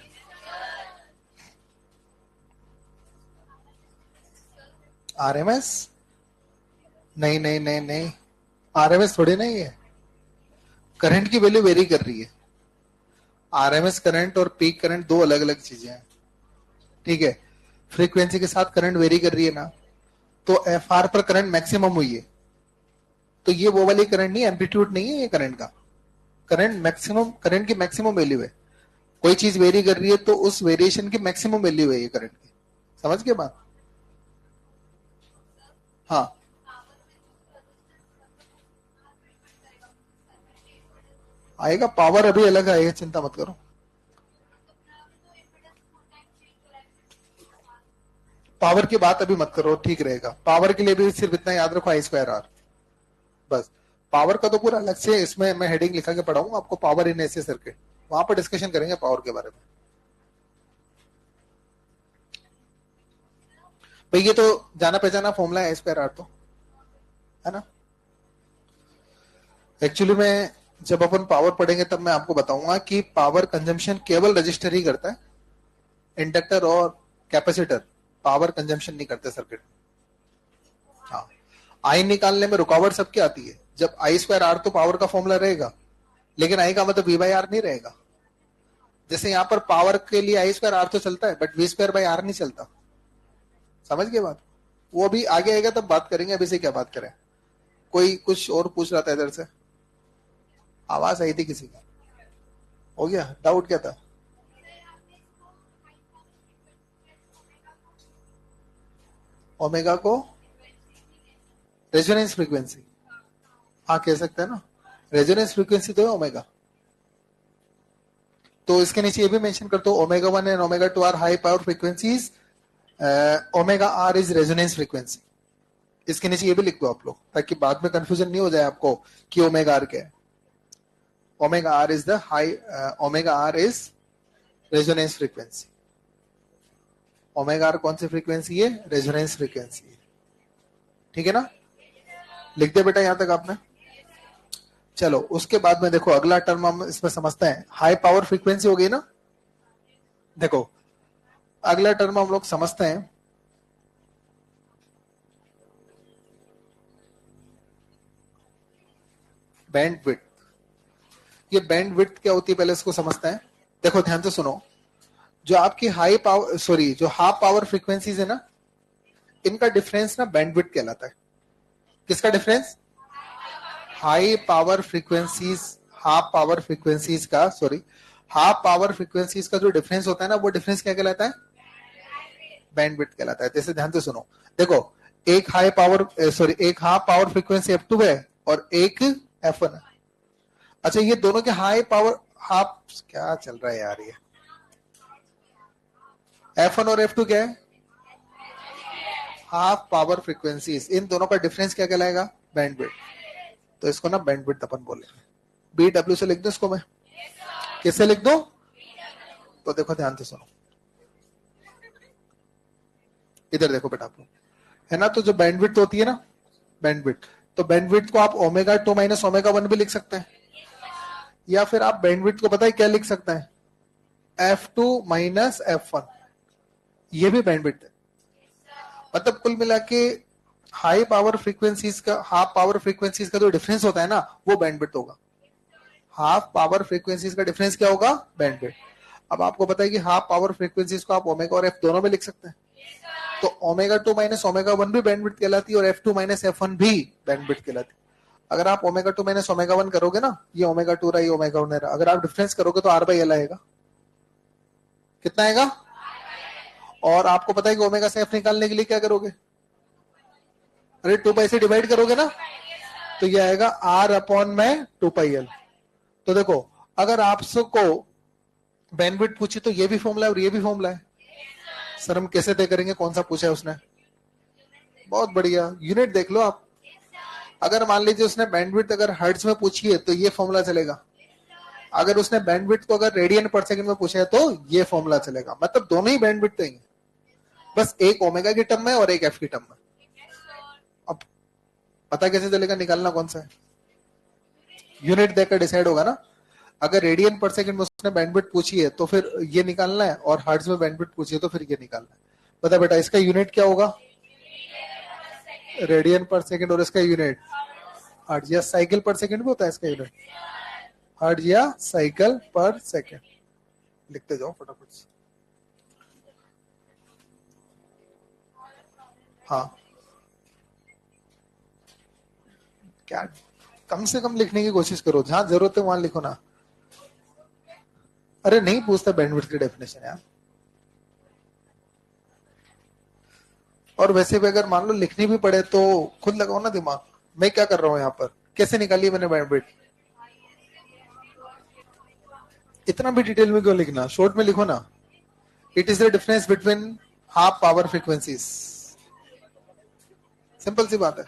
आरएमएस? नहीं नहीं नहीं नहीं, आरएमएस थोड़ी नहीं है। करंट की वैल्यू वेरी कर रही है। आरएमएस करंट और पीक करंट दो अलग अलग चीजें हैं। ठीक है, फ्रीक्वेंसी के साथ करंट वेरी कर रही है ना, तो एफ आर पर करंट मैक्सिमम हुई है। तो ये वो वाली करंट नहीं, एम्पलीट्यूड नहीं है ये करंट का। करंट मैक्सिमम, करंट की मैक्सिमम वैल्यू है। कोई चीज वेरी कर रही है तो उस वेरिएशन की मैक्सिमम वैल्यू है ये करंट की। समझ गए बात? हाँ, आएगा पावर, अभी अलग आएगा, चिंता मत करो। पावर की बात अभी मत करो, ठीक रहेगा। पावर के लिए भी सिर्फ इतना याद रखो, आई स्क्वायर आर, बस। पावर का तो पूरा अलग से इसमें मैं हेडिंग लिखा के पढ़ाऊंगा आपको, पावर इन एसी सर्किट। वहां पर डिस्कशन करेंगे पावर के बारे में। भाई ये तो जाना पहचाना फॉर्मूला है, आई स्क्वायर आर, तो है ना। एक्चुअली में जब अपन पावर पढ़ेंगे तब मैं आपको बताऊंगा कि पावर कंजम्पशन केवल रजिस्टर ही करता है, इंडक्टर और कैपेसिटर पावर कंजम्पशन नहीं करते सर्किट। हाँ, आई निकालने में रुकावट सबकी आती है। जब आई स्क्वायर आर तो पावर का फॉर्मूला रहेगा, लेकिन आई का मतलब वी बाई आर नहीं रहेगा। जैसे यहाँ पर पावर के लिए आई स्क्वायर आर तो चलता है, but V square by R नहीं चलता। समझ गए बात? वो अभी आगे आएगा तब बात करेंगे, अभी से क्या बात करें। कोई कुछ और पूछ रहा था इधर से, आवाज आई थी किसी की। हो गया? डाउट क्या था? ओमेगा को रेजोनेंस फ्रीक्वेंसी, हाँ कह सकते हैं ना, रेजोनेंस फ्रीक्वेंसी तो है ओमेगा। तो इसके नीचे ये भी मेंशन कर दो, omega 1 and omega 2 are high power frequencies, omega R is resonance frequency. इसके नीचे ये भी लिख दो आप लोग, ताकि बाद में कंफ्यूजन नहीं हो जाए आपको कि ओमेगा आर क्या है। Omega R is the high, omega R is resonance frequency. Omega R कौन सी फ्रीक्वेंसी है? रेजोनेंस फ्रीक्वेंसी है। ठीक है ना? लिख दे बेटा यहां तक आपने। चलो उसके बाद में देखो अगला टर्म हम इसमें समझते हैं, हाई पावर फ्रीक्वेंसी हो गई ना। देखो अगला टर्म हम लोग समझते हैं, बैंड विड्थ। ये बैंड विड्थ क्या होती है पहले इसको समझते हैं। देखो ध्यान से सुनो, जो आपकी हाई पावर, सॉरी जो हाफ पावर फ्रीक्वेंसीज है ना, इनका डिफरेंस ना बैंडविड्थ कहलाता है। किसका difference? High power frequencies, half power frequencies का, सॉरी हाफ पावर फ्रीक्वेंसीज का जो डिफरेंस होता है ना, वो डिफरेंस क्या कहलाता है? बैंडविड्थ कहलाता है। जैसे ध्यान से सुनो, देखो एक हाई पावर, सॉरी एक हाफ पावर फ्रीक्वेंसी F2 है और एक F1 है। अच्छा ये दोनों के हाई पावर, हाफ क्या चल रहा है यार, ये F1 और F2 क्या है? Half power frequencies. इन दोनों का डिफरेंस क्या कहलाएगा? बैंडविड्थ। तो इसको ना बैंडविड्थ अपन बोलेंगे। BW से लिख दो इसको मैं, किससे लिख दो? तो देखो ध्यान से सुनो, इधर देखो बेटा आप लोग, है ना, तो जो बैंडविड्थ होती है ना, बैंडविड्थ, तो बैंडविड्थ को आप ओमेगा 2 माइनस ओमेगा 1 भी लिख सकते हैं, या फिर आप बैंडविड्थ को पता है क्या लिख सकते हैं? F2 माइनस F1, ये भी बैंडविड्थ है। मतलब कुल मिला के हाई पावर फ्रीक्वेंसीज का, हाफ पावर फ्रीक्वेंसीज का जो डिफरेंस होता है ना, वो बैंडविड्थ होगा। हाफ पावर फ्रीक्वेंसीज का डिफरेंस क्या होगा? बैंडविड्थ। अब आपको पता है कि हाफ पावर फ्रीक्वेंसीज को आप ओमेगा और एफ दोनों में लिख सकते हैं, तो ओमेगा 2 माइनस ओमेगा 1 भी बैंडविड्थ कहलाती है और F2 माइनस F1 भी बैंडविड्थ कहलाती है। अगर आप ओमेगा 2 माइनस ओमेगा 1 करोगे ना, ये ओमेगा 2 रहा, ये ओमेगा 1 रहा, अगर आप डिफरेंस करोगे तो R बाई L आएगा। कितना आएगा? और आपको पता है कि ओमेगा से F निकालने के लिए क्या करोगे? अरे 2 पाई से डिवाइड करोगे ना, तो ये आएगा R अपॉन में 2 पाई L। तो देखो अगर आपको बैंडविड्थ पूछी तो ये भी फॉर्मूला है और ये भी फॉर्मूला है। सर हम कैसे तय करेंगे कौन सा पूछा है उसने? बहुत बढ़िया, यूनिट देख लो आप। अगर मान लीजिए उसने बैंडविड्थ अगर हर्ट्ज में पूछी है तो ये फॉर्मूला चलेगा, अगर उसने बैंडविड्थ को अगर रेडियन पर सेकंड में पूछा है तो ये फॉर्मूला चलेगा। मतलब दोनों ही बैंडविड्थ देंगे, बस एक ओमेगा की टर्म में और एक एफ की टर्म में। अब पता कैसे चलेगा निकालना कौन सा है? यूनिट देकर डिसाइड होगा ना। अगर रेडियन पर सेकंड में उसने बैंडविड्थ पूछी है तो फिर ये निकालना है, और हर्ट्ज में बैंडविड्थ पूछी है तो फिर ये निकालना है। पता बेटा इसका यूनिट क्या होगा? रेडियन पर सेकंड, और इसका यूनिट हर्ट्ज या साइकिल पर सेकंड भी होता है इसका यूनिट, हर्ट्ज या साइकिल पर सेकंड। लिखते जाओ फटाफट से। हाँ क्या, कम से कम लिखने की कोशिश करो, जहां जरूरत है वहां लिखो ना। अरे नहीं पूछता बैंडविड्थ की डेफिनेशन यार। और वैसे भी अगर मान लो लिखनी भी पड़े तो खुद लगाओ ना दिमाग। मैं क्या कर रहा हूँ यहाँ पर, कैसे निकाली मैंने बैंडविड्थ? इतना भी डिटेल में क्यों लिखना, शॉर्ट में लिखो ना। It is the difference between half power frequencies. Simple सी बात है।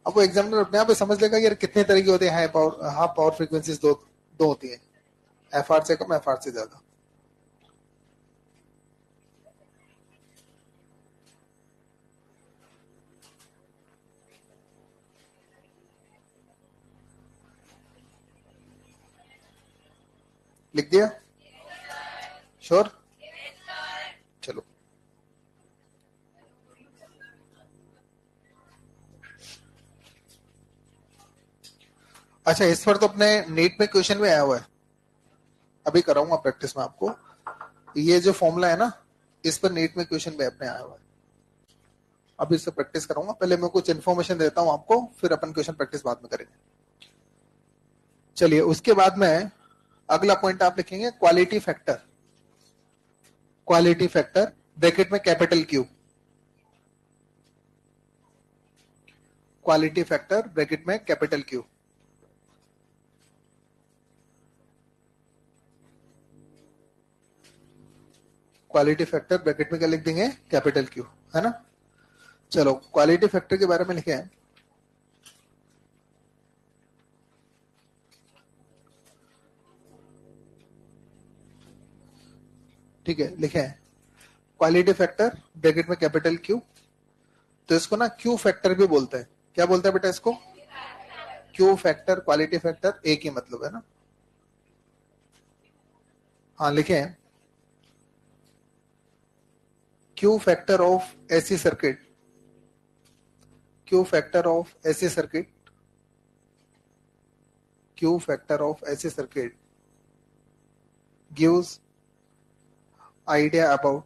अब वो एग्जामिनर अपने आप समझ लेगा यार कितने तरह की होते हैं हाफ पावर फ्रीक्वेंसीज। दो होती है, FR से कम, FR से ज्यादा। लिख दिया? श्योर? चलो अच्छा, इस पर तो अपने नीट में क्वेश्चन में आया हुआ है। अभी कराऊंगा प्रैक्टिस में आपको। ये जो फॉर्मूला है ना, इस पर नीट में क्वेश्चन भी अपने आया हुआ है। अभी इससे प्रैक्टिस कराऊंगा, पहले मैं कुछ इन्फॉर्मेशन देता हूं आपको, फिर अपन क्वेश्चन प्रैक्टिस बाद में करेंगे। चलिए, उसके बाद में अगला पॉइंट आप लिखेंगे quality factor. Quality factor bracket में capital Q, quality factor bracket में capital Q. Quality factor bracket में क्या लिख देंगे, कैपिटल क्यू, है ना। चलो, क्वालिटी फैक्टर के बारे में लिखे हैं। ठीक है, लिखे हैं क्वालिटी फैक्टर ब्रैकेट में कैपिटल क्यू। तो इसको ना क्यू फैक्टर भी बोलते हैं। क्या बोलते हैं बेटा इसको, क्यू फैक्टर। क्वालिटी फैक्टर एक ही मतलब है ना। हाँ, लिखे हैं Q factor of AC circuit, Q factor of AC circuit, Q factor of AC circuit gives idea about,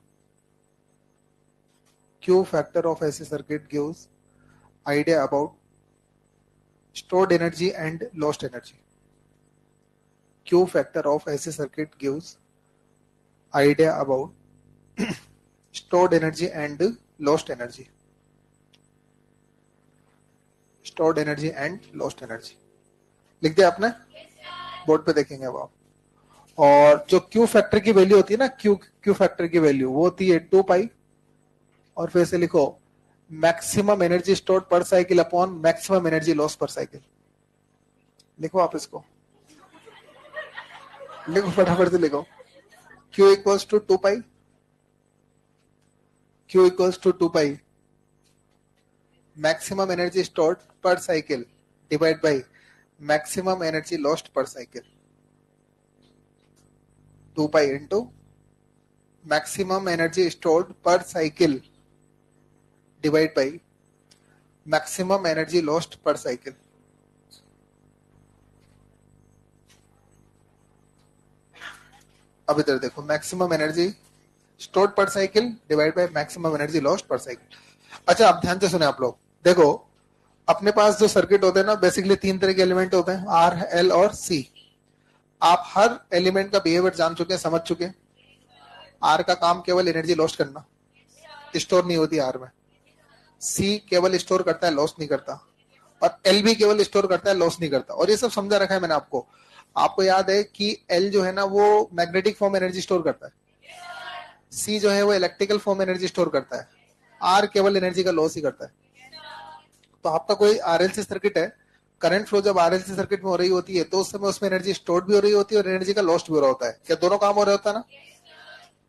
Q factor of AC circuit gives idea about stored energy and lost energy. Q factor of AC circuit gives idea about stored energy and lost energy. Stored energy and lost energy. लिख दिया आपने, board पे देखेंगे अब आप। और जो Q factor की वैल्यू होती है ना, Q फैक्टर की वैल्यू वो होती है 2 पाई, और फिर से लिखो maximum energy stored per cycle upon maximum energy loss per cycle. लिखो आप इसको, लिखो फटाफट से लिखो। Q equals to 2 pi, Q equals to 2 pi maximum energy stored per cycle divide by maximum energy lost per cycle. 2 pi into maximum energy stored per cycle divide by maximum energy lost per cycle. अब इधर देखो, maximum energy stored per cycle divide by maximum energy lost per cycle. अच्छा, आप ध्यान से सुने आप लोग। देखो, अपने पास जो सर्किट होते हैं ना, बेसिकली 3 तरह के एलिमेंट होते हैं, आर, एल और सी। आप हर एलिमेंट का बिहेवियर जान चुके हैं, समझ चुके हैं। आर का काम केवल एनर्जी लॉस्ट करना, स्टोर नहीं होती आर में। सी केवल स्टोर करता है, लॉस नहीं करता। और एल भी केवल स्टोर करता है, लॉस नहीं करता। और ये सब समझा रखा है मैंने आपको। आपको याद है कि एल जो है ना, वो मैग्नेटिक फॉर्म एनर्जी स्टोर करता है, सी जो है वो इलेक्ट्रिकल फॉर्म एनर्जी स्टोर करता है, आर केवल एनर्जी का लॉस ही करता है। तो आपका कोई आरएलसी सर्किट है, करंट फ्लो जब आरएलसी सर्किट में हो रही होती है तो उस समय उसमें एनर्जी स्टोर भी हो रही होती है और एनर्जी का लॉस्ट भी हो रहा होता है। क्या दोनों काम हो रहा होता है ना।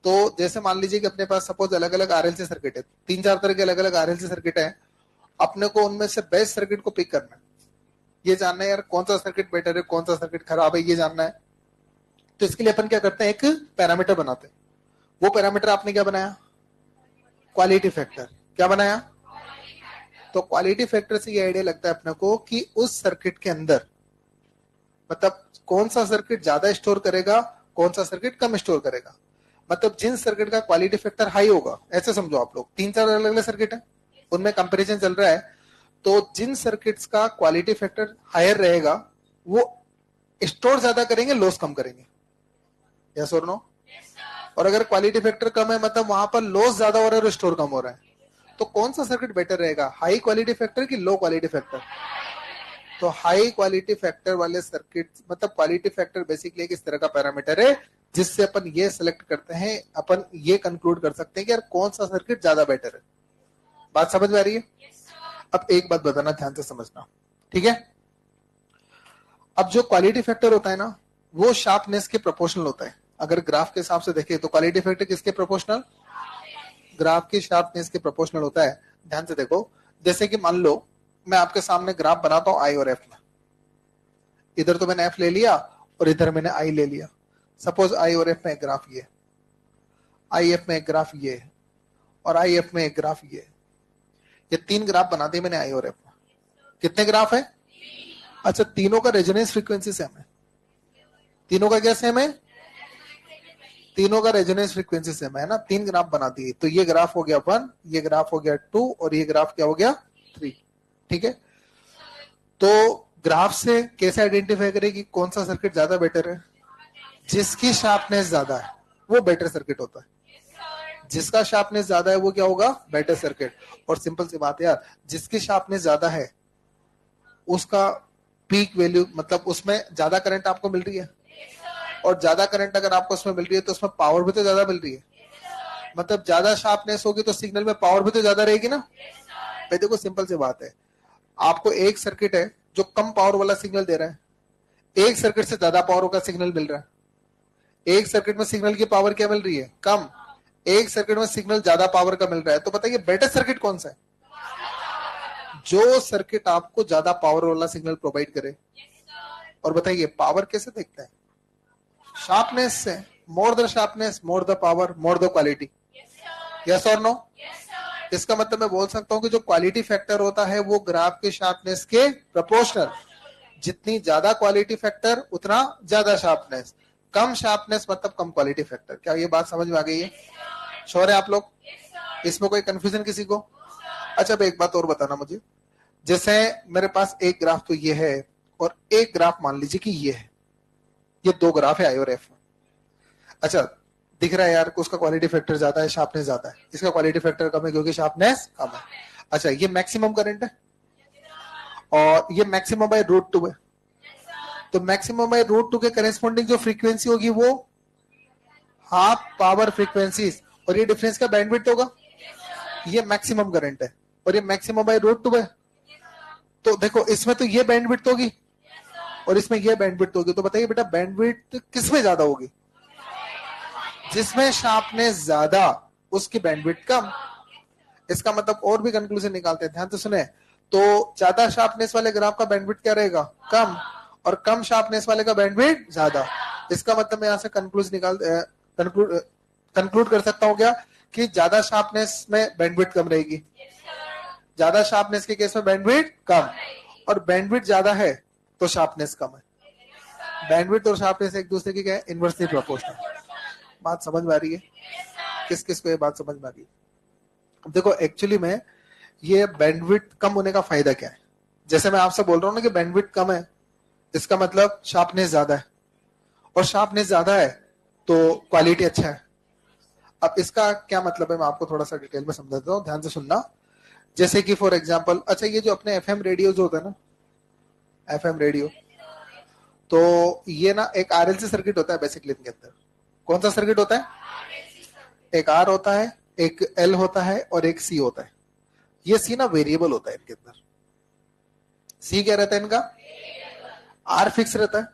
तो जैसे मान लीजिए कि अपने पास सपोज अलग अलग आरएलसी सर्किट है, 3-4 तरह के अलग अलग आरएलसी सर्किट है। अपने को उनमें से बेस्ट सर्किट को पिक करना है, ये जानना है यार कौन सा सर्किट बेटर है, कौन सा सर्किट खराब है, ये जानना है। तो इसके लिए अपन क्या करते हैं, एक पैरामीटर बनाते हैं। वो पैरामीटर आपने क्या बनाया, क्वालिटी फैक्टर। क्या बनाया, तो क्वालिटी फैक्टर से ये आइडिया लगता है अपने को कि उस सर्किट के अंदर, मतलब कौन सा सर्किट ज्यादा स्टोर करेगा, कौन सा सर्किट कम स्टोर करेगा। मतलब जिन सर्किट का क्वालिटी फैक्टर हाई होगा, ऐसे समझो आप लोग, 3-4 अलग अलग सर्किट है, उनमें कंपैरिजन चल रहा है। तो जिन सर्किट्स का क्वालिटी फैक्टर हायर रहेगा वो स्टोर ज्यादा करेंगे, लॉस कम करेंगे। यस और नो। और अगर क्वालिटी फैक्टर कम है, मतलब वहां पर लॉस ज्यादा हो रहा है और स्टोर कम हो रहा है। तो कौन सा सर्किट बेटर रहेगा, हाई क्वालिटी फैक्टर की लो क्वालिटी फैक्टर। तो हाई क्वालिटी फैक्टर वाले सर्किट, मतलब क्वालिटी फैक्टर बेसिकली किस तरह का पैरामीटर है जिससे अपन ये सिलेक्ट करते हैं, अपन ये कंक्लूड कर सकते हैं कि यार कौन सा सर्किट ज्यादा बेटर है। बात समझ में आ रही है। अब एक बात बताना, ध्यान से समझना, ठीक है। अब जो क्वालिटी फैक्टर होता है ना, वो शार्पनेस के प्रोपोर्शनल होता है। अगर ग्राफ के हिसाब से देखें तो क्वालिटी फैक्टर किसके प्रोपोर्शनल, ग्राफ की शार्पनेस के प्रोपोर्शनल होता है। ध्यान से देखो, जैसे कि मान लो मैं आपके सामने ग्राफ बनाता हूं आई और एफ में। इधर तो मैंने एफ ले लिया और इधर मैंने आई ले लिया। सपोज आई और एफ में एक ग्राफ ये, आई एफ में एक ग्राफ ये, और आई एफ में एक ग्राफ ये 3 ग्राफ बना दिए मैंने आई और एफ में। कितने ग्राफ है, अच्छा, तीनों का रेजोनेंस फ्रीक्वेंसी सेम है। तीनों का क्या सेम है, तीनों का रेजोनेंस फ्रीक्वेंसी सेम है ना, 3 ग्राफ बना दिए, तो ये ग्राफ हो गया 1, ये ग्राफ हो गया 2 और ये ग्राफ क्या हो गया 3। ठीक है, तो ग्राफ से कैसे आइडेंटिफाई करें कि कौन सा सर्किट ज्यादा बेटर है? जिसकी शार्पनेस ज्यादा है वो बेटर सर्किट होता है, जिसका शार्पनेस ज्यादा है वो क्या होगा? Better circuit. और सिंपल सी बात है यार, जिसकी शार्पनेस ज्यादा है उसका पीक वैल्यू, मतलब उसमें ज्यादा करंट आपको मिल रही है, और ज्यादा करंट अगर आपको उसमें मिल रही है तो उसमें पावर भी तो ज्यादा मिल रही है, मतलब ज्यादा शार्पनेस होगी तो सिग्नल में पावर भी तो ज्यादा रहेगी ना। भाई देखो सिंपल सी बात है, आपको एक सर्किट है जो कम पावर वाला सिग्नल दे रहा है, एक सर्किट से ज्यादा पावर का सिग्नल मिल रहा है, एक सर्किट में सिग्नल की पावर क्या मिल रही है? कम, एक सर्किट में सिग्नल ज्यादा पावर का मिल रहा है, तो बताइए बेटर सर्किट कौन सा है? जो सर्किट आपको ज्यादा पावर वाला सिग्नल प्रोवाइड करे। और बताइए पावर कैसे देखते हैं? शार्पनेस से, more the sharpness more the power more the quality, yes और नो? इसका मतलब मैं बोल सकता हूं कि जो क्वालिटी फैक्टर होता है वो ग्राफ के शार्पनेस के प्रोपोर्शनल, जितनी ज्यादा क्वालिटी फैक्टर उतना ज्यादा शार्पनेस, कम शार्पनेस मतलब कम क्वालिटी फैक्टर। क्या ये बात समझ में आ गई है? श्योर है आप लोग? इसमें कोई कंफ्यूजन किसी को? अच्छा अब एक बात और बताना मुझे, जैसे मेरे पास एक ग्राफ तो ये है और एक ग्राफ मान लीजिए कि ये है, ये 2 ग्राफ है आई और एफ। अच्छा दिख रहा है यार उसका क्वालिटी फैक्टर ज्यादा है, शार्पनेस ज्यादा है, इसका क्वालिटी फैक्टर कम है क्योंकि शार्पनेस कम है। अच्छा ये मैक्सिमम करंट है और ये मैक्सिमम बाय रूट 2 है, तो मैक्सिमम बाय रूट 2 के करेस्पॉन्डिंग जो फ्रीक्वेंसी होगी वो हाफ पावर फ्रीक्वेंसी, और ये डिफरेंस का बैंडविड्थ होगा। ये मैक्सिमम करंट है और ये मैक्सिमम बाय रूट 2 है, तो देखो इसमें तो ये बैंडविड्थ होगी और इसमें ये बैंडविड्थ होगी, तो बताइए बेटा बैंडविड्थ किसमें ज्यादा होगी? जिसमें शार्पनेस ज्यादा उसकी बैंडविड्थ कम। इसका मतलब और भी कंक्लूजन निकालते हैं, ध्यान से सुने, तो ज्यादा शार्पनेस वाले ग्राफ का बैंडविड्थ क्या रहेगा? कम, और कम शार्पनेस वाले का बैंडविड्थ ज्यादा। इसका मतलब मैं यहां से कंक्लूड कर सकता हूं क्या कि ज्यादा शार्पनेस में बैंडविड्थ कम रहेगी, ज्यादा शार्पनेस के केस में बैंडविड्थ कम, और बैंडविड्थ ज्यादा है तो शार्पनेस कम है। बैंडविड्थ और शार्पनेस एक दूसरे की क्या है? Inversely proportional. बात समझ में आ रही है? किस किस को ये बात समझ में आ रही है? देखो एक्चुअली में ये बैंडविड्थ कम होने का फायदा क्या है? जैसे मैं आपसे बोल रहा हूं ना कि बैंडविड्थ कम है, इसका मतलब शार्पनेस ज्यादा है, और शार्पनेस ज्यादा है तो क्वालिटी अच्छा है। अब इसका क्या मतलब है मैं आपको थोड़ा सा डिटेल में समझाता हूँ, ध्यान से सुनना। जैसे कि फॉर एग्जांपल, अच्छा ये जो अपने एफएम रेडियो जो होता है ना, एफएम रेडियो, तो ये ना एक आरएलसी सर्किट होता है बेसिकली इनके अंदर। कौन सा सर्किट होता है? एक आर होता है, एक एल होता है और एक सी होता है। ये सी ना वेरिएबल होता है इनके अंदर। सी क्या रहता है इनका? आर फिक्स रहता है,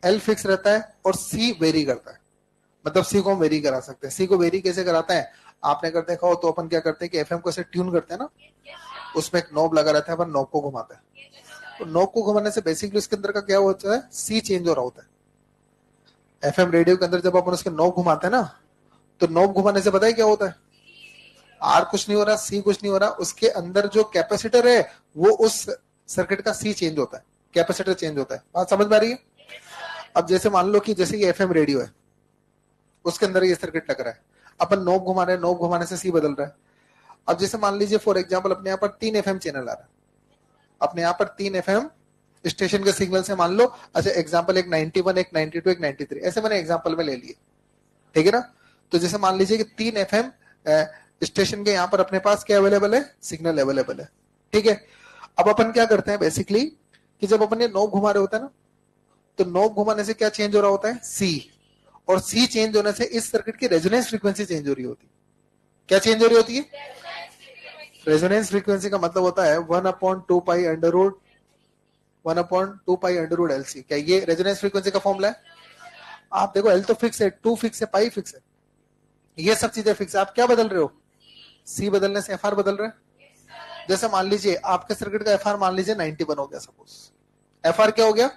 एल फिक्स रहता है और सी वेरी करता है। मतलब सी को हम वेरी करा सकते हैं। सी को वेरी कैसे कराते हैं? आपने कर देखा हो तो अपन क्या करते हैं कि एफएम को ऐसे ट्यून करते हैं ना, उसमें एक नॉब लगा रहता है, अपन नॉब को घुमाते हैं, तो नॉब को घुमाने से बेसिकली उसके अंदर का क्या होता है? सी चेंज हो रहा होता है। एफएम रेडियो के अंदर जब अपन उसके नॉब घुमाते हैं ना, तो नॉब घुमाने से पता है क्या होता है? आर कुछ नहीं हो रहा, सी कुछ नहीं हो रहा, उसके अंदर जो कैपेसिटर है वो उस सर्किट का सी चेंज होता है, कैपेसिटर चेंज होता है। बात समझ में आ रही है? अब जैसे मान लो कि जैसे ये एफएम रेडियो है, उसके अंदर ये सर्किट लग रहा है, अपन नॉब घुमा रहे हैं, नॉब घुमाने से सी बदल रहा है। अब जैसे मान लीजिए फॉर एग्जांपल अपने यहाँ पर 3 एफएम चैनल आ रहा है, अपने यहाँ पर 3 एफएम स्टेशन के सिग्नल से मान लो, अच्छा एग्जांपल एक 91, एक 92, एक 93, ऐसे मैंने एग्जांपल में ले लिए, ठीक है ना। तो जैसे मान लीजिए कि 3 एफएम स्टेशन के यहाँ पर अपने पास क्या अवेलेबल है? सिग्नल अवेलेबल है, ठीक है। अब अपन क्या करते हैं बेसिकली कि जब अपन ये नॉब घुमा रहे होते हैं ना, तो नॉब घुमाने से क्या चेंज हो रहा होता है? सी, और सी चेंज होने से इस सर्किट की रेजोनेंस फ्रीक्वेंसी चेंज हो रही होती है। क्या चेंज हो रही होती है? रेजोनेंस फ्रीक्वेंसी का मतलब होता है 1/2 pi under root 1/2 pi under root L C. क्या ये रेजोनेंस फ्रीक्वेंसी का फॉर्मूला है? आप देखो एल तो फिक्स है, 2 फिक्स है, पाई फिक्स है, ये सब चीजें फिक्स है। आप क्या बदल रहे हो? सी बदलने से एफ आर बदल रहे हैं। जैसे मान लीजिए आपके सर्किट का एफ आर मान लीजिए 91 हो गया, सपोज एफ आर क्या हो गया?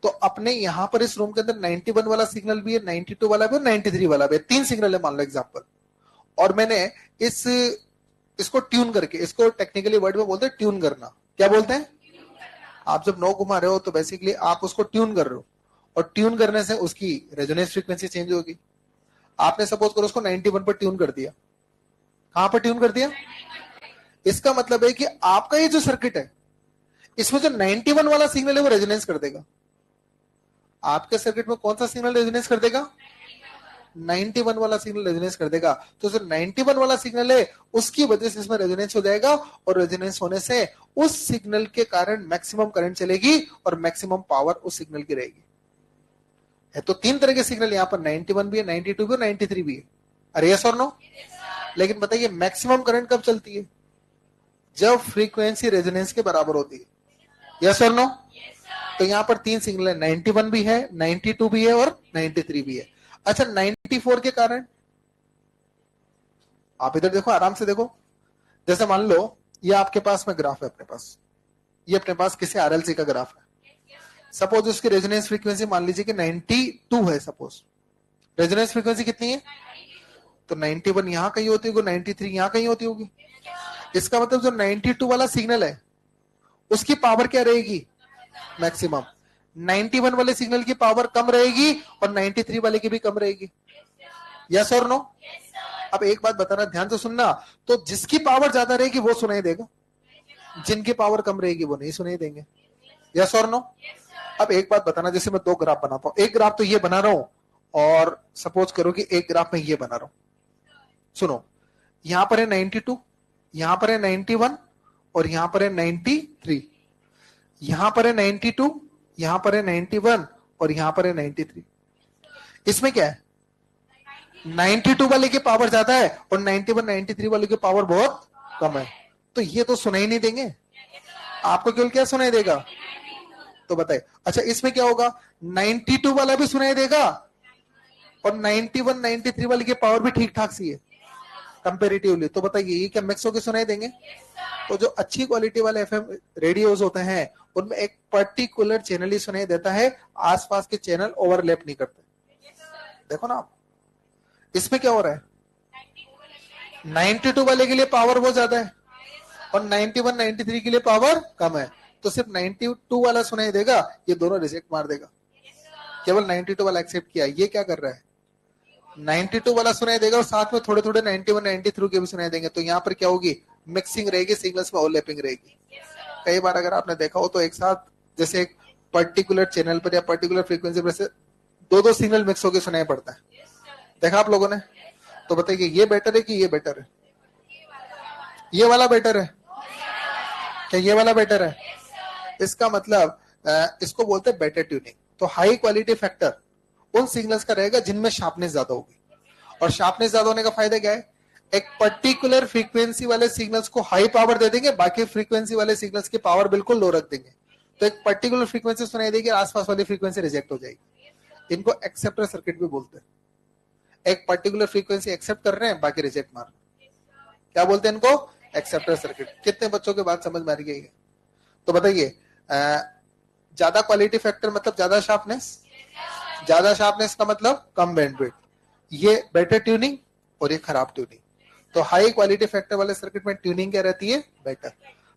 तो अपने यहां पर इस रूम के अंदर 91 वाला सिग्नल भी है, 92 वाला भी है, 93 वाला भी है, 3 सिग्नल है मान लो एग्जांपल। और मैंने इसको ट्यून करके, इसको टेक्निकली वर्ड में बोलते हैं ट्यून करना। क्या बोलते हैं? आप जब नॉब घुमा रहे हो तो बेसिकली आप उसको ट्यून कर रहे हो, और ट्यून करने से उसकी रेजोनेंस फ्रीक्वेंसी चेंज होगी। आपने सपोज करो उसको 91 पर ट्यून कर दिया, कहां पर ट्यून कर दिया? इसका मतलब है कि आपका ये जो सर्किट है इसमें जो 91 वाला सिग्नल है वो रेजोनेंस कर देगा। आपके सर्किट में कौन सा सिग्नल रेजोनेंस कर देगा? 91 वाला सिग्नल रेजोनेंस कर देगा। तो जो 91 वाला सिग्नल है उसकी वजह से इसमें रेजोनेंस हो जाएगा, और रेजोनेंस होने से उस सिग्नल के कारण मैक्सिमम करंट चलेगी और मैक्सिमम पावर उस सिग्नल की रहेगी। है तो तीन तरह के सिग्नल यहाँ पर, 91 भी है, 92 भी है, 93 भी है। अरे यस और नो? लेकिन बताइए मैक्सिमम करंट कब चलती है? जब फ्रीक्वेंसी रेजोनेंस के बराबर होती है। यस और नो? तो यहाँ पर तीन सिग्नल है, 91 भी है, 92 भी है और 93 भी है। अच्छा 94 के कारण आप इधर देखो, आराम से देखो। जैसे मान लो ये आपके पास में ग्राफ है, अपने पास ये अपने पास किसी आरएलसी का ग्राफ है। सपोज उसकी रेजोनेंस फ्रीक्वेंसी मान लीजिए कि 92 है। सपोज रेजोनेंस फ्रीक्वेंसी कितनी है? तो 91 यहां कहीं होती होगी, 93 यहां कहीं होती होगी। इसका मतलब जो 92 वाला सिग्नल है उसकी पावर क्या रहेगी? मैक्सिमम। 91 वाले सिग्नल की पावर कम रहेगी और 93 वाले की भी कम रहेगी। यस और नो? अब एक बात बताना, ध्यान से सुनना। तो जिसकी पावर ज्यादा रहेगी वो सुनाई देगा, जिनकी पावर कम रहेगी वो नहीं सुनाई देंगे। यस और नो? अब एक बात बताना, जैसे मैं दो ग्राफ बनाता हूं, एक ग्राफ तो ये बना रहा हूं और सपोज करो कि एक ग्राफ में ये बना रहा हूं। सुनो, यहां पर है 92, यहां पर है 91 और यहां पर है 93। यहां पर है 92, यहां पर है 91 और यहां पर है 93। इसमें क्या है? 92 वाले की पावर ज्यादा है और 91 93 वाले की पावर बहुत कम है। तो ये तो सुनाई नहीं देंगे। आपको केवल क्या सुनाई देगा? तो बताइए। अच्छा इसमें क्या होगा? 92 वाला भी सुनाई देगा और 91 93 वाले की पावर भी ठीक ठाक सी है कंपेरेटिवली। तो बताइए ये क्या मिक्स होकर सुनाई देंगे? तो जो अच्छी क्वालिटी वाले एफएम रेडियोज होते हैं उनमें एक पर्टिकुलर चैनल ही सुनाई देता है, आसपास के चैनल ओवरलैप नहीं करते। देखो ना आप, इसमें क्या हो रहा है? 92 वाले के लिए पावर बहुत ज्यादा है और 91 93 के लिए पावर कम है। तो सिर्फ 92 वाला सुनाई देगा, ये दोनों रिजेक्ट मार देगा। केवल 92 वाला एक्सेप्ट किया। ये क्या कर रहा है? 92 वाला सुनाई देगा और साथ में थोड़े थोड़े 91 93 के भी सुनाई देंगे। तो यहाँ पर क्या होगी? मिक्सिंग रहेगी, सिग्नल्स में ओवरलैपिंग रहेगी। कई बार अगर आपने देखा हो तो एक साथ जैसे एक पर्टिकुलर चैनल पर या पर्टिकुलर फ्रीक्वेंसी पर से दो दो सिग्नल मिक्स होकर सुनाई पड़ता है। देखा आप लोगों ने? तो बताइए ये बेटर है कि ये बेटर है? ये वाला बेटर है क्या? ये वाला बेटर है? इसका मतलब इसको बोलते हैं बेटर ट्यूनिंग। तो हाई क्वालिटी फैक्टर उन सिग्नल्स का रहेगा जिनमें शार्पनेस ज्यादा होगी। और शार्पनेस ज्यादा होने का फायदा क्या है? एक पर्टिकुलर फ्रीक्वेंसी वाले सिग्नल्स को हाई पावर दे देंगे, बाकी फ्रीक्वेंसी वाले सिग्नल्स की पावर बिल्कुल लो रख देंगे। तो एक पर्टिकुलर फ्रीक्वेंसी सुनाई देगी, आसपास वाली फ्रीक्वेंसी रिजेक्ट हो जाएगी। इनको एक्सेप्टर सर्किट भी बोलते हैं। एक पर्टिकुलर फ्रीक्वेंसी एक्सेप्ट कर रहे हैं, बाकी रिजेक्ट मार रहे हैं। क्या बोलते हैं इनको? Acceptor circuit. कितने बच्चों के बात समझ में आ रही है? तो बताइए ज्यादा क्वालिटी फैक्टर मतलब ज्यादा शार्पनेस, ज्यादा शार्पनेस का मतलब कम बैंडविड्थ। ये बेटर ट्यूनिंग और ये खराब ट्यूनिंग। तो हाई क्वालिटी फैक्टर वाले सर्किट में ट्यूनिंग क्या रहती है? बेटर।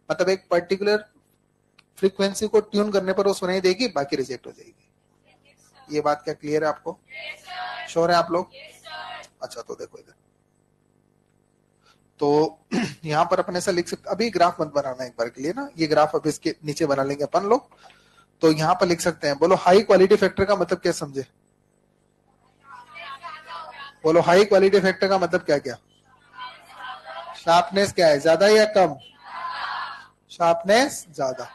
मतलब एक पर्टिकुलर फ्रीक्वेंसी को ट्यून करने पर वो सुनाई देगी, बाकी रिजेक्ट हो जाएगी। ये बात क्या क्लियर है आपको? श्योर है आप लोग? अच्छा तो देखो इधर, तो यहां पर अपन ऐसा लिख सकते, अभी ग्राफ मत बनाना एक बार के लिए ना, ये ग्राफ अब इसके नीचे बना लेंगे अपन लोग। तो यहां पर लिख सकते हैं, बोलो हाई क्वालिटी फैक्टर का मतलब क्या समझे? बोलो हाई क्वालिटी फैक्टर का मतलब क्या क्या? शार्पनेस क्या है, ज्यादा या कम? शार्पनेस ज्यादा।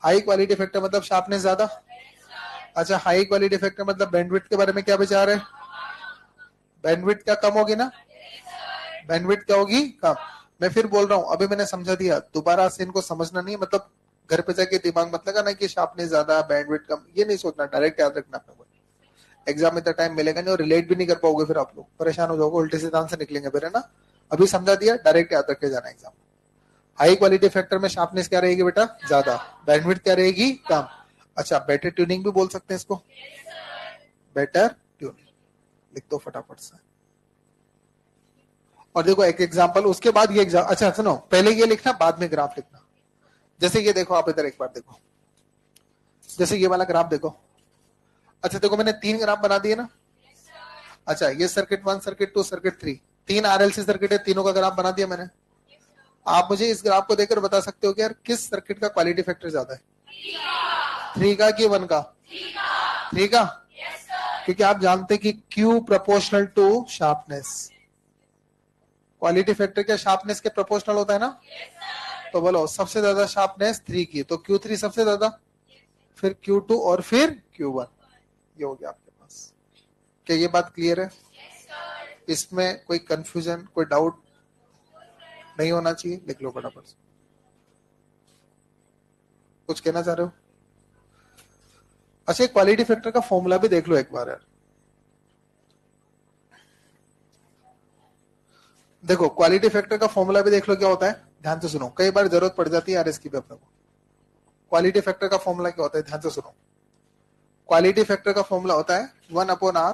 हाई क्वालिटी फैक्टर मतलब शार्पनेस ज्यादा। अच्छा हाई क्वालिटी फैक्टर मतलब बैंडविड्थ के बारे में क्या विचार है? बैंडविड्थ क्या कम होगी ना? बैंडविड्थ क्या होगी? कम। मैं फिर बोल रहा हूं, अभी मैंने समझा दिया, दोबारा से इनको समझना नहीं। मतलब घर पे जाके दिमाग मत लगाना कि शार्पनेस ज्यादा बैंडविड्थ कम, ये नहीं सोचना, डायरेक्ट याद रखना अपने को। एग्जाम में इतना टाइम मिलेगा नहीं और रिलेट भी नहीं कर पाओगे, फिर आप लोग परेशान हो जाओगे, उल्टे सीधे आंसर निकलेंगे फिर, है ना? अभी समझा दिया, डायरेक्ट याद रख के जाना एग्जाम। हाई क्वालिटी फैक्टर में शार्पनेस क्या रहेगी बेटा? ज्यादा। बैंडविड्थ क्या रहेगी? कम। अच्छा बेटर ट्यूनिंग भी बोल सकते हैं इसको, बेटर ट्यूनिंग। लिख दो फटाफट से। और देखो एक एग्जांपल, उसके बाद ये एग्जाम, अच्छा सुनो, पहले ये लिखना बाद में ग्राफ लिखना। जैसे ये देखो, आप इधर एक बार देखो, जैसे ये वाला ग्राफ देखो। अच्छा देखो मैंने तीन ग्राफ बना दिए ना। अच्छा, ये circuit 1, circuit 2, circuit 3, 3 RLC circuit है, तीनों का ग्राफ बना दिया मैंने। आप मुझे इस ग्राफ को देखकर बता सकते हो कि यार किस सर्किट का क्वालिटी फैक्टर ज्यादा है, 3 का कि 1 का? 3 का। क्योंकि आप जानते हैं कि Q proportional to sharpness, quality factor क्या शार्पनेस के प्रोपोर्शनल होता है ना? तो बोलो सबसे ज्यादा शार्पनेस 3 की, तो Q3 सबसे ज्यादा, फिर Q2 और फिर Q1। ये हो गया आपके पास। क्या ये बात क्लियर है? इसमें कोई कंफ्यूजन, कोई डाउट नहीं होना चाहिए। लिख लो फटाफट से। कुछ कहना चाह रहे हो? अच्छा, क्वालिटी फैक्टर का फॉर्मूला भी देख लो एक बार यार। देखो क्वालिटी फैक्टर का फॉर्मूला भी देख लो क्या होता है, ध्यान से सुनो, कई बार जरूरत पड़ जाती है यार इसकी भी अपने को। क्वालिटी फैक्टर का फॉर्मूला क्या होता है, ध्यान से सुनो। क्वालिटी फैक्टर का फॉर्मूला होता है 1/r।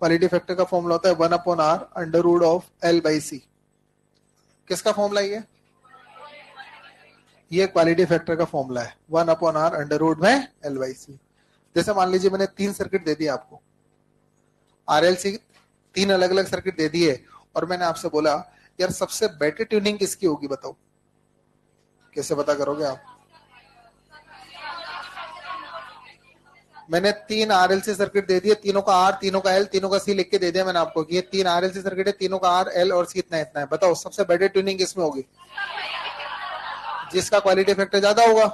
क्वालिटी फैक्टर का फॉर्मूला होता है 1/r under root of L/C। किसका फॉर्मूला ये क्वालिटी फैक्टर का फॉर्मूला है 1/r अंडर रूट में L/C। जैसे मान लीजिए मैंने 3 सर्किट दे दिया आपको, RLC 3 अलग अलग सर्किट दे दिए, और मैंने आपसे बोला यार सबसे बेटर ट्यूनिंग किसकी होगी बताओ, कैसे पता करोगे आप? मैंने 3 RLC सर्किट दे दिए, तीनों का R, तीनों का L, तीनों का C लिख के दे दिया मैंने आपको कि ये 3 RLC सर्किट है, तीनों का R, L और C इतना इतना है। बताओ सबसे बेटर ट्यूनिंग किसमें होगी? जिसका क्वालिटी फैक्टर ज्यादा होगा।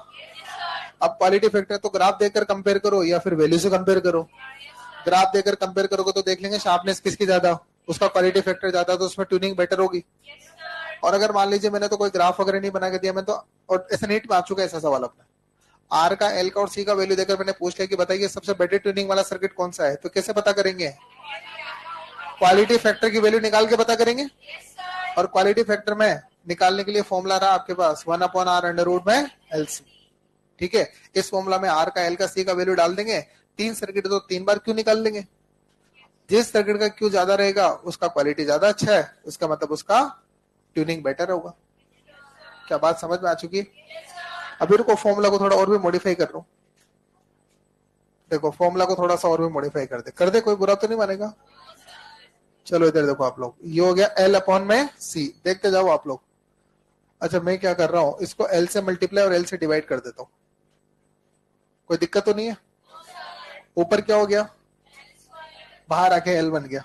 अब क्वालिटी फैक्टर तो ग्राफ देखकर कंपेयर करो या फिर वैल्यू से कंपेयर करो। ग्राफ देखकर कंपेयर करोगे तो देख लेंगे शार्पनेस किसकी ज्यादा, उसका क्वालिटी फैक्टर ज्यादा, तो उसमें ट्यूनिंग बेटर होगी। और अगर मान लीजिए मैंने तो कोई ग्राफ वगैरह नहीं बना के दिया, मैं तो, और ऐसा नीट में आ चुका है ऐसा सवाल अपना, आर का, एल का और सी का वैल्यू देकर मैंने पूछ लिया कि बताइए सबसे बेटर ट्यूनिंग वाला सर्किट कौन सा है, तो कैसे पता करेंगे? क्वालिटी फैक्टर की वैल्यू निकाल के पता करेंगे। और क्वालिटी फैक्टर में निकालने के लिए फॉर्मूला रहा आपके पास 1/r अंडर रूट में LC। ठीक है, इस फॉर्मूला में आर का, एल का, सी का वैल्यू डाल देंगे। 3 सर्किट तो 3 बार क्यों निकाल लेंगे। जिस सर्किट का क्यू ज्यादा रहेगा उसका क्वालिटी ज्यादा अच्छा है, उसका मतलब उसका ट्यूनिंग बेटर होगा। क्या बात समझ में आ चुकी है? अभी रुको, फॉर्मूला को थोड़ा और भी मॉडिफाई कर रहा हूं। देखो फॉर्मूला को थोड़ा सा और भी मॉडिफाई कर दे, कोई बुरा तो नहीं मानेगा। चलो इधर देखो आप लोग, ये हो गया L/C, देखते जाओ आप लोग। अच्छा मैं क्या कर रहा हूं, इसको L से मल्टीप्लाई और L से डिवाइड कर देता हूं। कोई दिक्कत तो नहीं है? ऊपर क्या हो गया, बाहर आके L बन गया।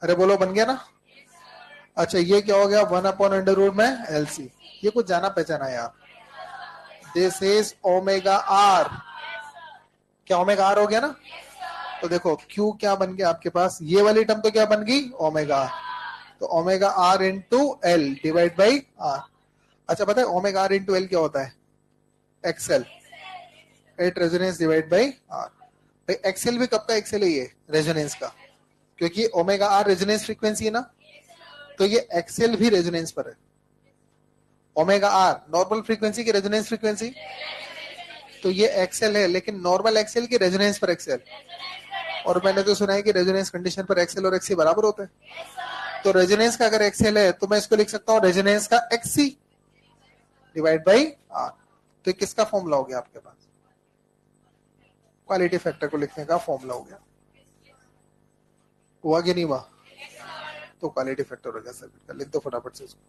अरे बोलो बन गया ना? अच्छा ये क्या हो गया, 1/√, में LC। ये कुछ जाना पहचाना यार, दिस इज ω/r। क्या ω/r हो गया ना? तो देखो Q क्या बन गया आपके पास, ये वाली टर्म तो क्या बन गई, ω/r। तो ω/r into L divide by R। अच्छा पता है ω/r इंटू L क्या होता है, XL, at resonance divide by R। भाई एक्सएल भी कब का एक्सएल है, ये रेजोनेंस का, क्योंकि ω/r रेजोनेंस फ्रीक्वेंसी है ना, तो ये एक्सएल भी रेजोनेंस पर है। ω/r नॉर्मल फ्रीक्वेंसी की रेजोनेंस फ्रीक्वेंसी, तो ये एक्सएल है, लेकिन नॉर्मल एक्सएल की रेजोनेंस पर एक्सएल। और मैंने तो सुना है कि रेजोनेंस कंडीशन पर एक्सएल और एक्सी बराबर होते हैं। तो रेजोनेंस का अगर एक्सएल है तो मैं इसको लिख सकता हूँ रेजोनेंस का एक्सी डिवाइड बाई आर। तो किसका फॉर्मूला हो गया आपके पास, क्वालिटी फैक्टर को लिखने का फॉर्मूला हो गया। हुआ कि नहीं हुआ? तो क्वालिटी फैक्टर हो गया सर्किट का, लिख दो फटाफट से इसको।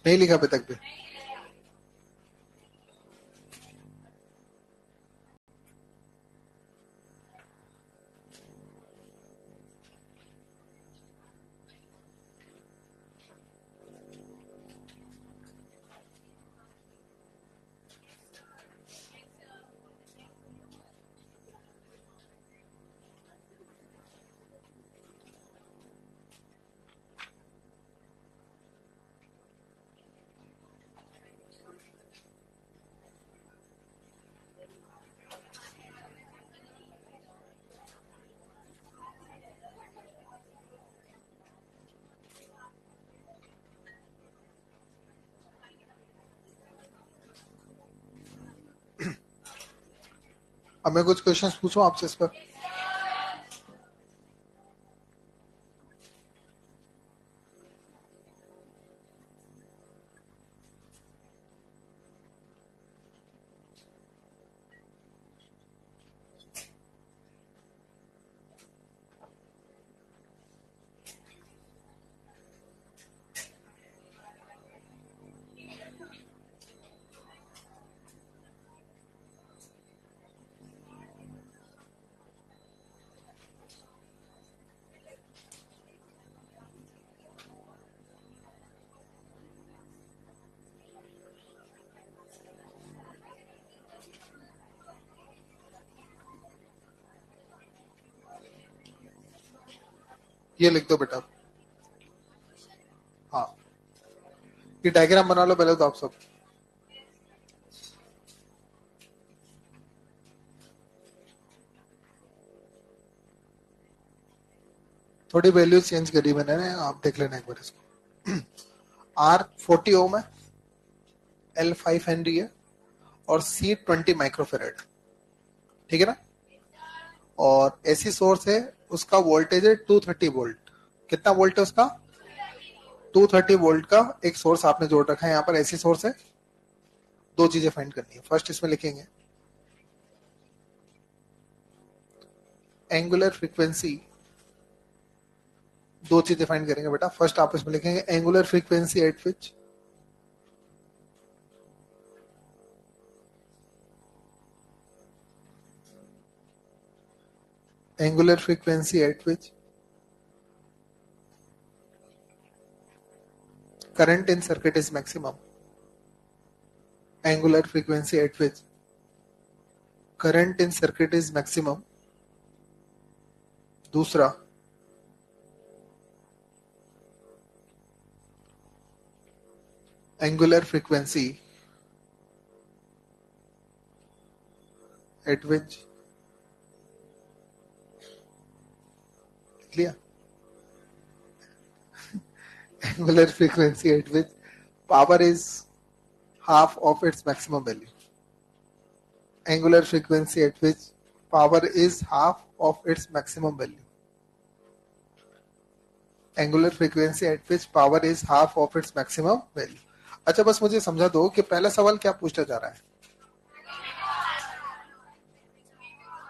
नहीं लिखा अभी तक भी। अब मैं कुछ क्वेश्चंस पूछूं आपसे इस पर। ये लिख दो बेटा। हाँ, ये डायग्राम बना लो पहले तो आप सब। थोड़ी वैल्यू चेंज करी मैंने, आप देख लेना एक बार इसको। R 40 ओम है, L 5 हेनरी है और C 20 माइक्रोफेरेड, ठीक है ना। और एसी सोर्स है, उसका वोल्टेज है 230 वोल्ट। कितना वोल्ट है उसका? 230 वोल्ट का एक सोर्स आपने जोड़ रखा है यहाँ पर, एसी सोर्स है। दो चीजें फाइंड करनी है। फर्स्ट इसमें लिखेंगे एंगुलर फ्रीक्वेंसी। दो चीजें फाइंड करेंगे बेटा। फर्स्ट आप इसमें लिखेंगे angular frequency eight which angular frequency at which current in circuit is maximum. Angular frequency at which current in circuit is maximum. दूसरा angular frequency at which clear angular frequency at which power is half of its maximum value. Angular frequency at which power is half of its maximum value. Angular frequency at which power is half of its maximum value. अच्छा, बस मुझे समझा दो कि पहला सवाल क्या पूछा जा रहा है।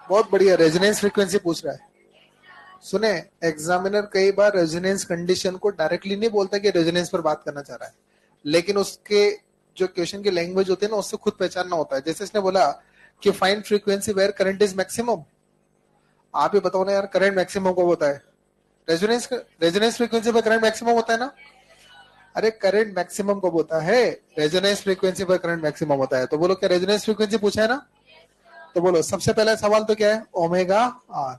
बहुत बढ़िया, रेजोनेंस फ्रीक्वेंसी पूछ रहा है। सुने, एग्जामिनर कई बार रेजोनेंस कंडीशन को डायरेक्टली नहीं बोलता कि रेजोनेंस पर बात करना चाह रहा है, लेकिन उसके जो क्वेश्चन की लैंग्वेज होती है ना, उससे खुद पहचानना होता है। जैसे इसने बोला कि find frequency where current is maximum. आप ही बताओ ना यार, करंट मैक्सिमम कब होता है? रेजोनेंस फ्रीक्वेंसी पर करंट मैक्सिमम होता है ना। अरे करंट मैक्सिमम कब होता है? रेजोनेंस फ्रीक्वेंसी पर करंट मैक्सिमम होता है। तो बोलो, क्या रेजोनेंस फ्रीक्वेंसी पूछा है ना? तो बोलो सबसे पहला सवाल तो क्या है? Omega R.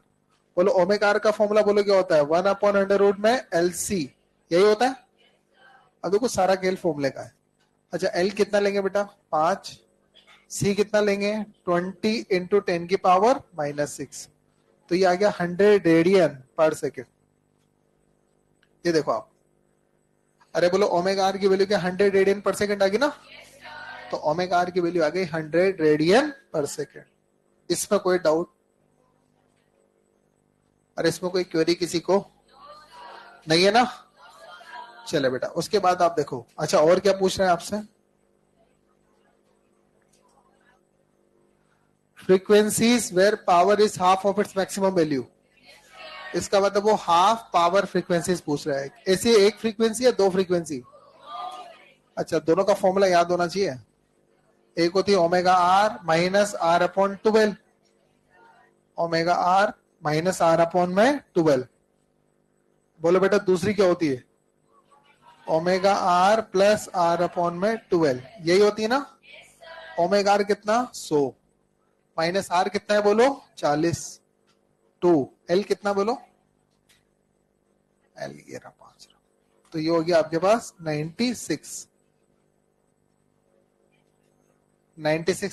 बोलो ओमेगा आर का फॉर्मूला बोलो क्या होता है? 1/√में LC, यही होता है। अब देखो सारा खेल फॉर्मूले का है। अच्छा, L कितना लेंगे बेटा? 5। C कितना लेंगे? 20 × 10⁻⁻6। तो ये आ गया 100 रेडियन पर सेकेंड। ये देखो आप। अरे बोलो ओमेगा आर की वैल्यू क्या 100 रेडियन पर सेकेंड आ गई ना। तो ओमेगा आर की वैल्यू आ गई 100 रेडियन पर सेकेंड। इसमें कोई डाउट? अरे इसमें कोई क्वेरी किसी को नहीं है ना? चले बेटा, उसके बाद आप देखो। अच्छा, और क्या पूछ रहे हैं आपसे? Frequencies where power is half of its maximum value. इसका मतलब वो हाफ पावर फ्रीक्वेंसीज पूछ रहा है। ऐसे एक फ्रीक्वेंसी या दो फ्रीक्वेंसी? अच्छा, दोनों का फॉर्मूला याद होना चाहिए। एक होती है omega R minus R upon 12, omega R minus R upon में 12। बोलो बेटा दूसरी क्या होती है? Omega R plus R upon में 12, यही होती है ना। ओमेगा आर कितना 100 माइनस आर कितना है बोलो 40, 2 एल कितना बोलो, एल ये रहा 5, तो ये हो गया आपके पास 96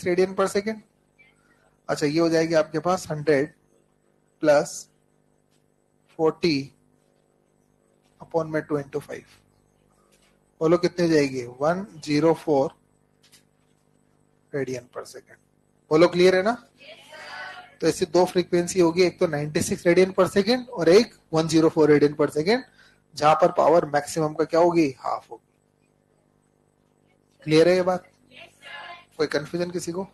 रेडियन पर सेकेंड। अच्छा, ये हो जाएगी आपके पास 100 प्लस 40 अपॉन में 2 इंटू 5, बोलो कितनी हो जाएगी 104 रेडियन पर सेकेंड। बोलो क्लियर है ना। तो ऐसी दो फ्रीक्वेंसी होगी, एक तो 96 रेडियन पर सेकेंड और एक 104 रेडियन पर सेकेंड, जहां पर पावर मैक्सिमम का क्या होगी, हाफ होगी। क्लियर है ये बात? कोई कंफ्यूजन किसी को?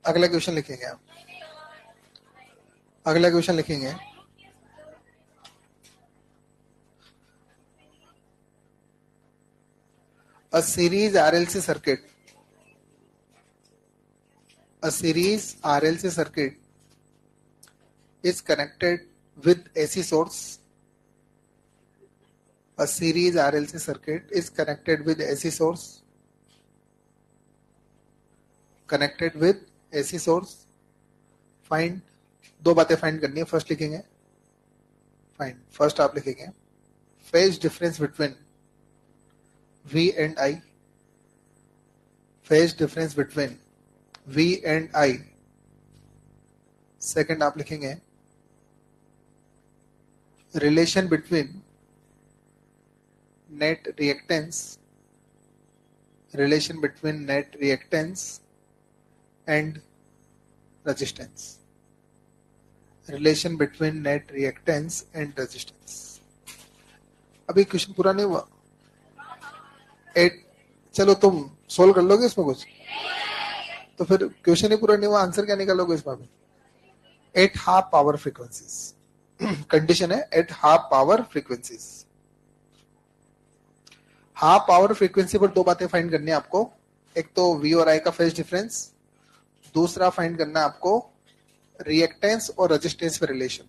अगला क्वेश्चन लिखेंगे आप, अगला क्वेश्चन लिखेंगे। A series RLC circuit, a series RLC circuit is connected with AC source. A series RLC circuit is connected with AC source. Connected with AC source. Find, दो बातें फाइंड करनी है। फर्स्ट लिखेंगे find, first आप लिखेंगे phase difference between V and I. Phase difference between V and I. Second आप लिखेंगे relation between net reactance, relation between net reactance and resistance, relation between net reactance and resistance। अभी question पूरा नहीं हुआ। Eight, चलो तुम solve कर लोगे इसमें कुछ, तो फिर क्वेश्चन ही पूरा नहीं हुआ, आंसर क्या निकालोगे इसमें? अभी at half power frequencies, condition है at half power frequencies. Half power frequency पर दो बातें फाइंड करनी है आपको, एक तो V और I का फेज डिफरेंस, दूसरा फाइंड करना है आपको रिएक्टेंस और रेजिस्टेंस पे रिलेशन।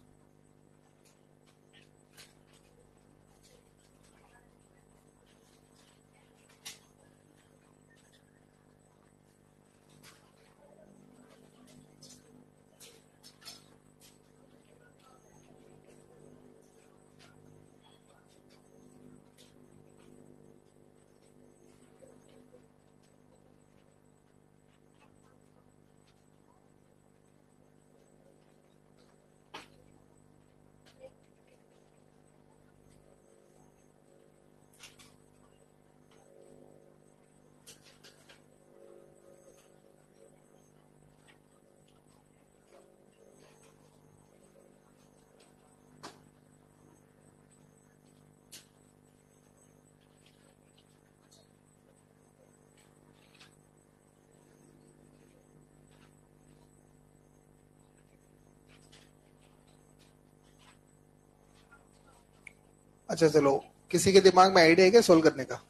अच्छा चलो, किसी के दिमाग में आइडिया है क्या सोल्व करने का?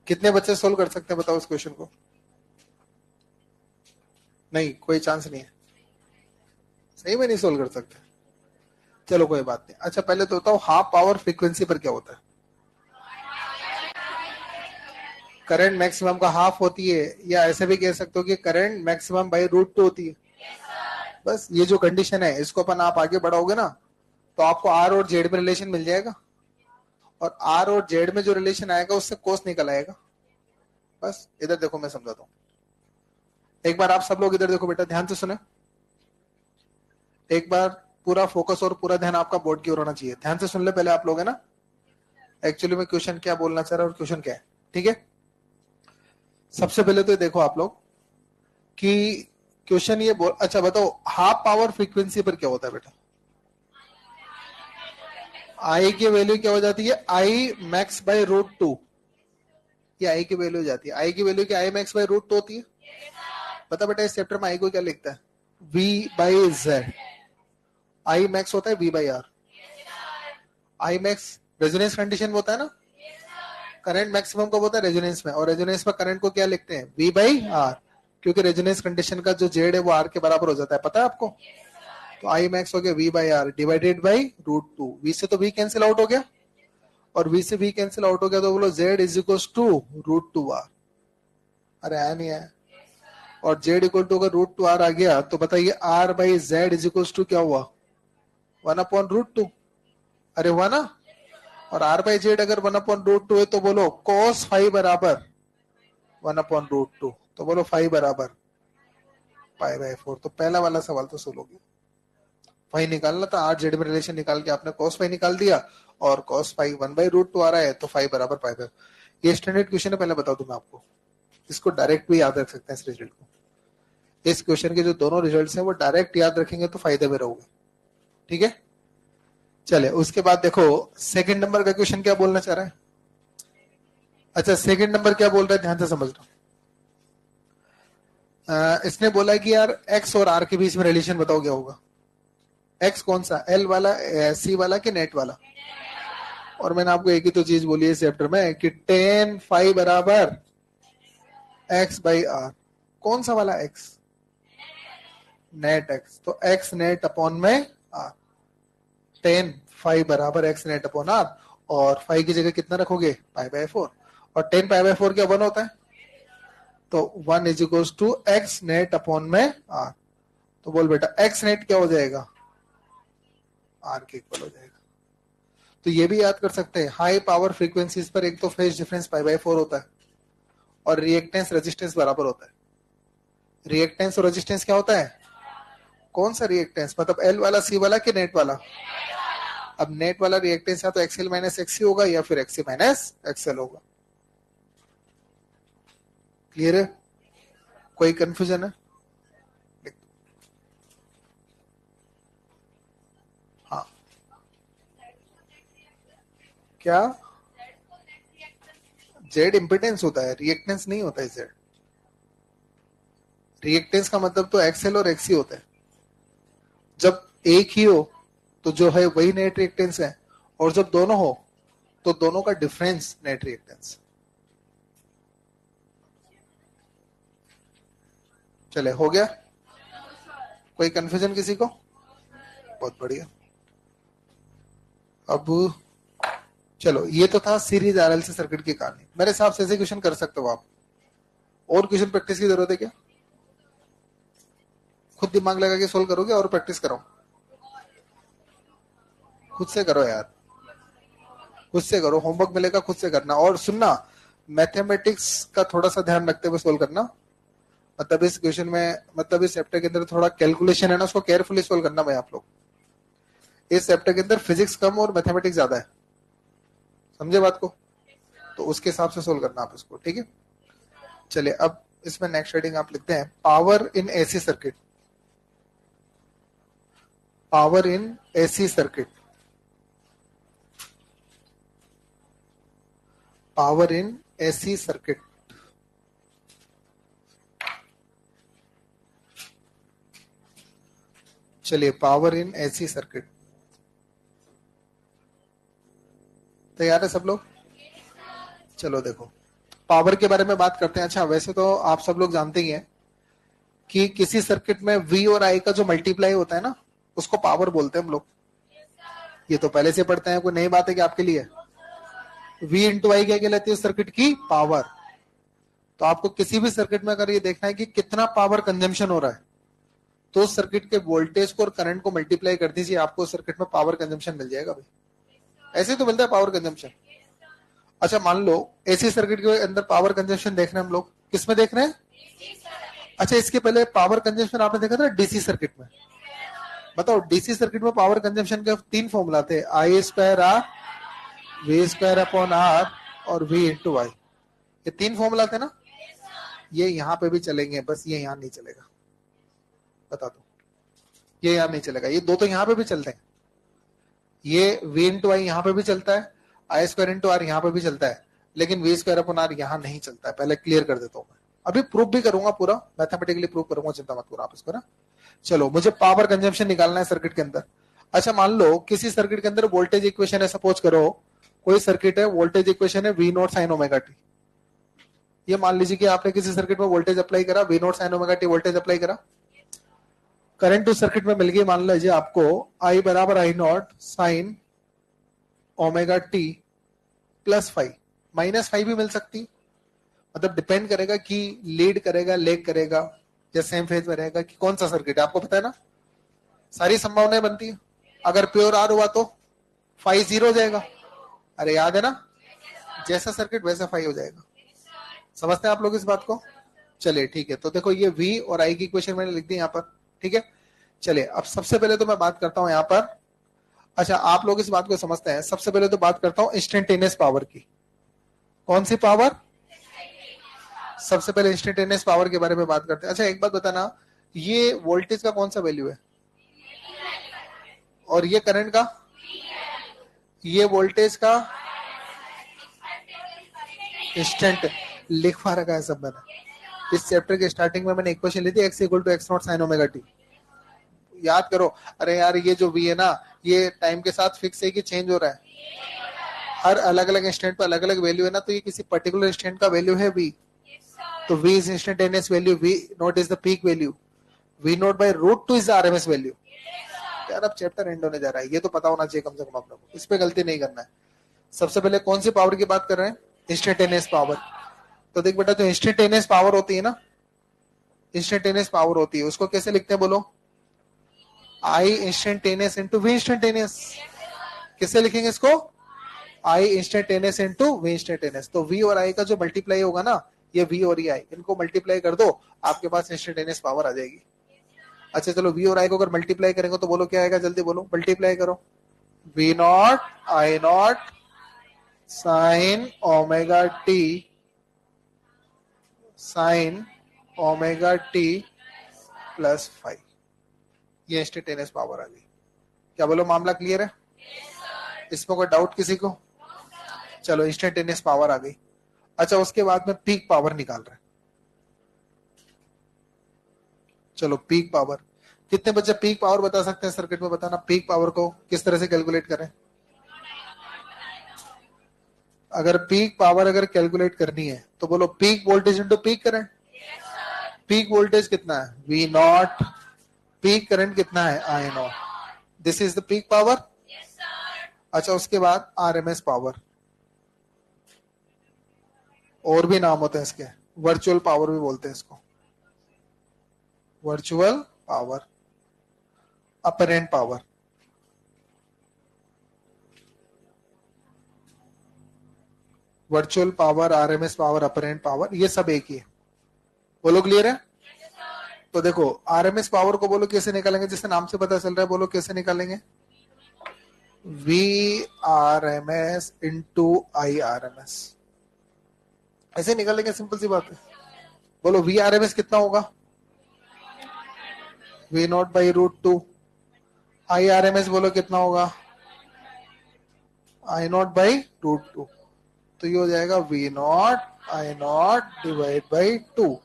कितने बच्चे सोल्व कर सकते हैं बताओ इस क्वेश्चन को? नहीं, कोई चांस नहीं है, सही में नहीं सोल्व कर सकते। चलो कोई बात नहीं। अच्छा पहले तो बताओ हाफ पावर फ्रीक्वेंसी पर क्या होता है? करंट मैक्सिमम का हाफ होती है, या ऐसे भी कह सकते हो कि करंट मैक्सिमम बाय √2 होती है। बस ये जो कंडीशन है इसको अपन आप आगे बढ़ाओगे ना, तो आपको आर और जेड में रिलेशन मिल जाएगा, और आर और जेड में जो रिलेशन आएगा उससे कोस निकल आएगा। बस इधर देखो, मैं समझाता हूँ। एक बार आप सब लोग इधर देखो बेटा, ध्यान से सुने। एक बार पूरा फोकस और पूरा ध्यान आपका बोर्ड की ओर होना चाहिए। ध्यान से सुन ले पहले आप लोग, है ना। एक्चुअली मैं क्वेश्चन क्या बोलना चाह रहा हूँ और क्वेश्चन क्या है, ठीक है। सबसे पहले तो देखो आप लोग कि क्वेश्चन ये बोल, अच्छा बताओ, हाफ पावर फ्रीक्वेंसी पर क्या होता है बेटा? आई की वैल्यू क्या हो जाती है? I max by root two. ये आई की वैल्यू हो जाती है। आई की वैल्यू क्या I max by root two होती है? बता बेटा, इस चैप्टर में आई को क्या लिखता है? V by Z. I max होता है V by R. I max resonance condition में होता है ना। करंट मैक्सिमम कब होता है? रेजोनेंस में। और रेजोनेंस में करंट को क्या लिखते हैं? वी बाई आर, क्योंकि रेजोनेंस कंडीशन का जो जेड है वो आर के बराबर हो जाता है, पता है आपको। तो आई मैक्स हो गया V by R divided by root two. V से तो वी कैंसिल आउट हो गया, और वी से वी कैंसिल आउट हो गया, तो बोलो Z is equal to root two R. अरे आया नहीं आया? और जेड इक्वल टू अगर रूट टू आर आ गया तो बताइए R by Z is equal to क्या हुआ? 1/√2। अरे हुआ ना। और आर बाई जेड अगर 1/√2 है तो बोलो cos फाइव बराबर 1/√2। तो बोलो फाइव बराबर π/4। तो पहला वाला सवाल तो सोल्व हो गया। फाइव निकालना था, आर जेड में रिलेशन निकाल के आपने cos फाइव निकाल दिया, और cos फाइव 1/√2 आ रहा है, तो फाइव बराबर π/4। ये स्टैंडर्ड क्वेश्चन है, पहले बता दूं मैं आपको। इसको डायरेक्ट भी याद रख सकते हैं इस रिजल्ट को। इस क्वेश्चन के जो दोनों रिजल्ट्स हैं वो डायरेक्ट याद रखेंगे तो फायदे में रहोगे, ठीक है। चले उसके बाद देखो सेकंड नंबर का क्वेश्चन क्या बोलना चाह रहा है। अच्छा सेकंड नंबर क्या बोल रहा है, ध्यान से समझ लो। इसने बोला कि यार एक्स और आर के बीच में रिलेशन बताओ क्या होगा। एक्स कौन सा, एल वाला, सी वाला कि नेट वाला? और मैंने आपको एक ही तो चीज बोली है इस चैप्टर में कि टेन फाइव बराबर एक्स बाई आर। कौन सा वाला एक्स? Net x. तो एक्स नेट अपॉन में आर। टेन फाइव बराबर एक्स नेट अपॉन आर, और फाइव की जगह कितना रखोगे? π/4। और टेन π/4 क्या 1 होता है, तो 1 is equal to X naught upon में आर। तो बोल बेटा एक्स नेट क्या हो जाएगा? आर के इक्वल हो जाएगा। तो ये भी याद कर सकते हैं, हाई पावर फ्रीक्वेंसीज पर एक तो फेज डिफरेंस π/4 होता है, और रिएक्टेंस रेजिस्टेंस बराबर होता है। रिएक्टेंस और रेजिस्टेंस क्या होता है? कौन सा रिएक्टेंस, मतलब एल वाला, सी वाला कि नेट वाला? अब नेट वाला रिएक्टेंस या तो एक्सएल माइनस एक्सी होगा या फिर एक्सी माइनस एक्सएल होगा। क्लियर है? कोई कंफ्यूजन है? हाँ क्या? जेड इंपिडेंस होता है, रिएक्टेंस नहीं होता है जेड। रिएक्टेंस का मतलब तो एक्सएल और एक्सी होता है। जब एक ही हो तो जो है वही नेट रिएक्टेंस है, और जब दोनों हो तो दोनों का डिफरेंस नेट रिएक्टेंस। चले हो गया? कोई कंफ्यूजन किसी को? बहुत बढ़िया। अब चलो ये तो था सीरीज आरएलसी सर्किट की कहानी। मेरे हिसाब से ऐसे क्वेश्चन कर सकते हो आप। और क्वेश्चन प्रैक्टिस की जरूरत है क्या? खुद दिमाग लगा के सोल्व करोगे और प्रैक्टिस करो? खुद से करो यार, खुद से करो। होमवर्क मिलेगा खुद से करना। और सुनना, मैथमेटिक्स का थोड़ा सा ध्यान रखते हुए सोल्व करना। मतलब इस क्वेश्चन में, मतलब इस चैप्टर के अंदर थोड़ा कैलकुलेशन है ना, उसको केयरफुली सोल्व करना भाई आप लोग। इस चैप्टर के अंदर फिजिक्स कम और मैथमेटिक्स ज्यादा है, समझे बात को? तो उसके हिसाब से सोल्व करना आप इसको, ठीक है। चलिए अब इसमें नेक्स्ट हेडिंग आप लिखते हैं power in AC circuit. Power in AC circuit. Power in AC circuit. चलिए पावर इन एसी सर्किट, तैयार है सब लोग? चलो देखो पावर के बारे में बात करते हैं। अच्छा वैसे तो आप सब लोग जानते ही हैं कि किसी सर्किट में V और I का जो मल्टीप्लाई होता है ना, उसको पावर बोलते हैं हम लोग। ये तो पहले से पढ़ते हैं, कोई नई बात है कि आपके लिए? V इंटू आई क्या कहलाती है सर्किट की? पावर। तो आपको किसी भी सर्किट में अगर ये देखना है कि कितना पावर कंजम्पशन हो रहा है, तो सर्किट के वोल्टेज को और करंट को मल्टीप्लाई कर दीजिए, आपको सर्किट में पावर कंजम्पशन मिल जाएगा भाई। ऐसे तो मिलता है पावर कंजम्पशन। अच्छा मान लो एसी सर्किट के अंदर पावर कंजम्पशन देख रहे हैं हम लोग, किसमें देख रहे हैं? अच्छा इसके पहले पावर कंजम्पशन आपने देखा था डीसी सर्किट में। बताओ डीसी सर्किट में पावर कंजम्पशन के 3 फॉर्मूला थे, I square R, V square upon R और वी इंटू वाई। ये 3 फॉर्मूला थे ना, ये यहाँ पे भी चलेंगे, बस ये यहाँ नहीं चलेगा, बता दो। ये यहाँ नहीं चलेगा, ये 2 तो यहाँ पे भी चलते हैं। ये वी इंटू आई यहाँ पे भी चलता है, आई स्क्वायर इंटू आर यहाँ पे भी चलता है, लेकिन वी स्क्वायर अपॉन आर यहाँ नहीं चलता है। पहले क्लियर कर देता हूँ मैं, अभी प्रूफ भी करूंगा, पूरा मैथमेटिकली प्रूफ करूंगा, चिंता मत करो आप इसको ना। चलो मुझे पावर कंजम्पशन निकालना है सर्किट के अंदर। अच्छा मान लो किसी सर्किट के अंदर वोल्टेज इक्वेशन है, सपोज करो कोई सर्किट है, वोल्टेज इक्वेशन है V naught sine omega T. ये मान लीजिए कि आपने किसी सर्किट में वोल्टेज अप्लाई करा, V naught sine omega T voltage apply करा, करंट उस सर्किट में मिल गई, मान लीजिए आपको आई बराबर I naught sine omega T plus 5, -5 भी मिल सकती, मतलब डिपेंड करेगा कि लीड करेगा लेग करेगा या सेम फेज में रहेगा कि कौन सा सर्किट है, आपको पता है ना, सारी संभावनाएं बनती है। अगर प्योर आर हुआ तो 5 0 हो जाएगा, अरे याद है ना, जैसा सर्किट वैसा 5 हो जाएगा। समझते हैं आप लोग इस बात को? चलिए ठीक है, तो देखो ये V और I की इक्वेशन मैंने लिख दी यहाँ पर, ठीक है। चलिए अब सबसे पहले तो मैं बात करता हूं यहाँ पर, अच्छा आप लोग इस बात को समझते हैं, सबसे पहले तो बात करता हूं इंस्टेंटेनियस पावर की। कौन सी पावर? सबसे पहले इंस्टेंटेनियस पावर के बारे में बात करते हैं। अच्छा एक बात बताना, ये वोल्टेज का कौन सा वैल्यू है और ये करंट का? ये वोल्टेज का इंस्टेंट लिख पा रखा है सब मैंने। इस चैप्टर के स्टार्टिंग में मैंने इक्वेशन ली थी x equal to x naught sine omega T, याद करो। अरे यार ये जो v है ना, ये टाइम के साथ फिक्स है कि चेंज हो रहा है? हर अलग अलग इंस्टेंट पर अलग अलग वैल्यू है ना, तो ये किसी पर्टिकुलर इंस्टेंट का वैल्यू है v, तो v is instantaneous value, v naught is the peak value, v naught by root 2 is RMS value. यार अब चैप्टर एंड होने जा रहा है, ये तो पता होना चाहिए कम से कम आप लोगों को, इस पे गलती नहीं करना है। सबसे पहले कौन सी पावर की बात कर रहे हैं? Instantaneous power. तो देख बेटा, जो इंस्टेंटेनियस पावर होती है ना, इंस्टेंटेनियस पावर होती है, उसको कैसे लिखते हैं बोलो? आई इंस्टेंटेनियस इंटू वी इंस्टेंटेनियस। किससे लिखेंगे इसको? आई इंस्टेंटेनियस इंटू वी इंस्टेंटेनियस। तो वी और आई का जो मल्टीप्लाई होगा ना, ये वी और ये आई, इनको मल्टीप्लाई कर दो, आपके पास इंस्टेंटेनियस पावर आ जाएगी। अच्छा चलो वी और आई को अगर मल्टीप्लाई करेंगे तो बोलो क्या आएगा, जल्दी बोलो, मल्टीप्लाई करो। V naught I naught sine omega T sine omega T plus 5, ये इंस्टेंटेनियस पावर आ गई। क्या बोलो, मामला क्लियर है? इसमें कोई डाउट किसी को? चलो इंस्टेंटेनियस पावर आ गई। अच्छा उसके बाद में पीक पावर निकाल रहे हैं। चलो पीक पावर, कितने बच्चे पीक पावर बता सकते हैं सर्किट में? बताना पीक पावर को किस तरह से कैलकुलेट करें। अगर पीक पावर अगर कैलकुलेट करनी है तो बोलो peak voltage into peak current. Peak voltage कितना है? V naught. पीक करंट कितना है? I naught. This is the peak power. अच्छा उसके बाद आरएमएस पावर, और भी नाम होते हैं इसके, वर्चुअल पावर भी बोलते हैं इसको, virtual power, apparent power. Virtual power, RMS power, apparent power, ये सब एक ही है। बोलो क्लियर है? तो देखो आरएमएस पावर को बोलो कैसे निकालेंगे, जिससे नाम से पता चल रहा है, बोलो कैसे निकालेंगे? V R M S into I R M S, ऐसे निकालेंगे, सिंपल सी बात है। बोलो वी आर एम एस कितना होगा? V naught by root 2। I R M S बोलो कितना होगा? I naught by root 2। तो ये हो जाएगा V naught I naught divide by 2।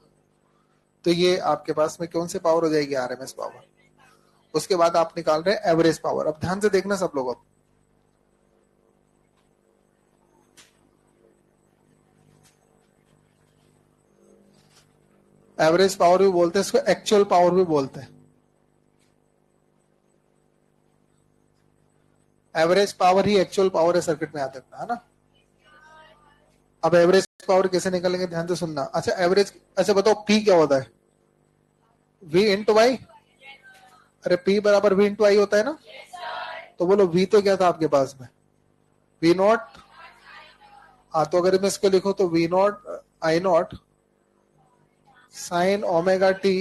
तो ये आपके पास में कौन सी पावर हो जाएगी? RMS power. उसके बाद आप निकाल रहे हैं एवरेज पावर। अब ध्यान से देखना सब लोग, अब एवरेज पावर भी बोलते हैं इसको, एक्चुअल पावर भी बोलते हैं। एवरेज पावर ही एक्चुअल पावर है सर्किट में, याद रखना है ना। अब एवरेज पावर कैसे निकालेंगे, ध्यान से सुनना। अच्छा एवरेज, अच्छा बताओ पी क्या होता है? V into Y. अरे P बराबर V इंटू आई होता है ना, तो बोलो V तो क्या था आपके पास में, V नॉट। हाँ तो अगर मैं इसको लिखूं तो V not I naught sine omega T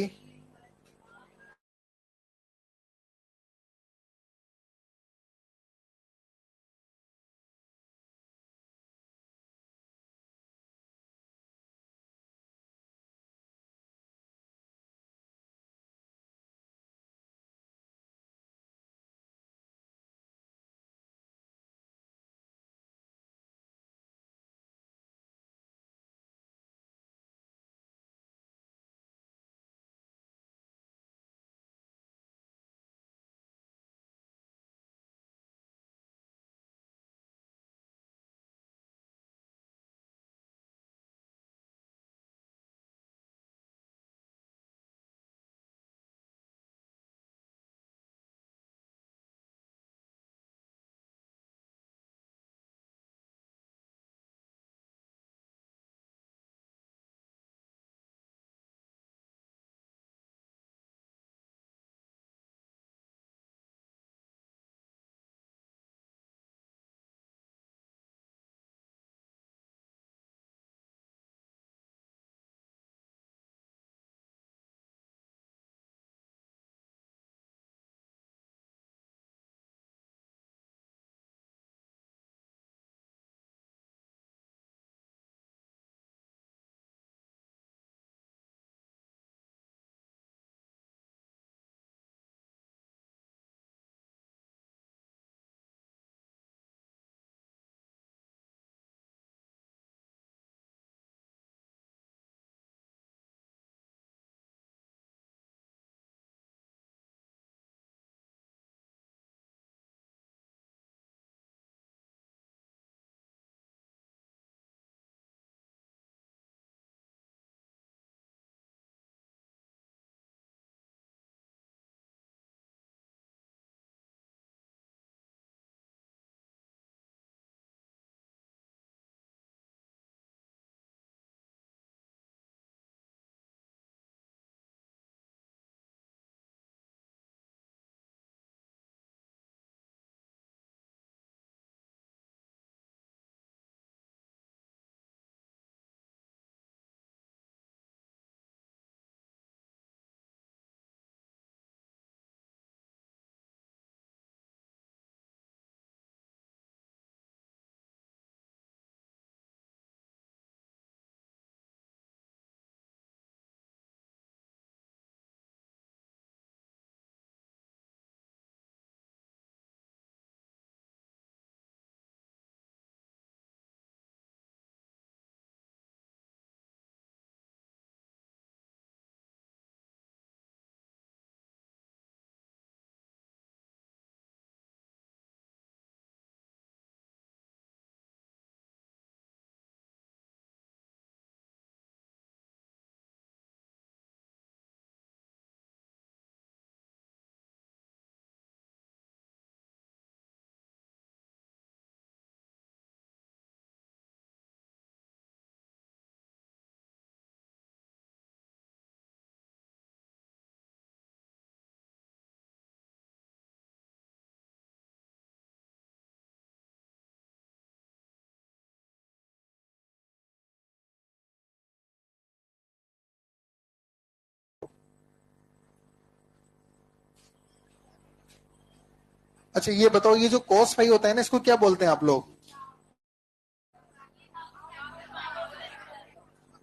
अच्छा ये बताओ, ये जो cos फाई होता है ना, इसको क्या बोलते हैं आप लोग?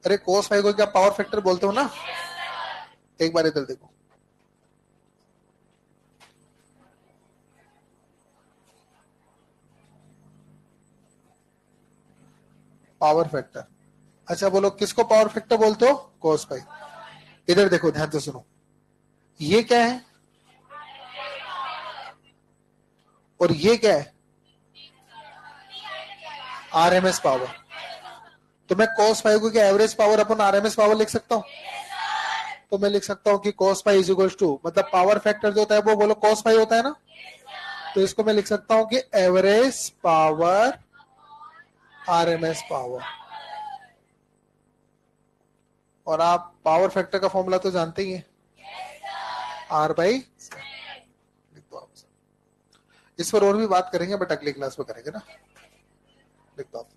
अरे cos फाई को क्या पावर फैक्टर बोलते हो ना? एक बार इधर देखो, पावर फैक्टर। अच्छा बोलो किसको पावर फैक्टर बोलते हो? cos phi. इधर देखो, ध्यान से सुनो, ये क्या है और ये क्या है? RMS power. तो मैं cos फाई को क्या एवरेज पावर अपन आरएमएस पावर लिख सकता हूँ? तो मैं लिख सकता हूँ कि cos phi is equal to, मतलब पावर फैक्टर जो होता है वो बोलो cos फाई होता है ना, तो इसको मैं लिख सकता हूँ कि एवरेज पावर आरएमएस पावर। और आप पावर फैक्टर का फॉर्मूला तो जानते ही हैं, आर बाई। इस पर और भी बात करेंगे बट अगली क्लास में करेंगे ना। लिख दो आप।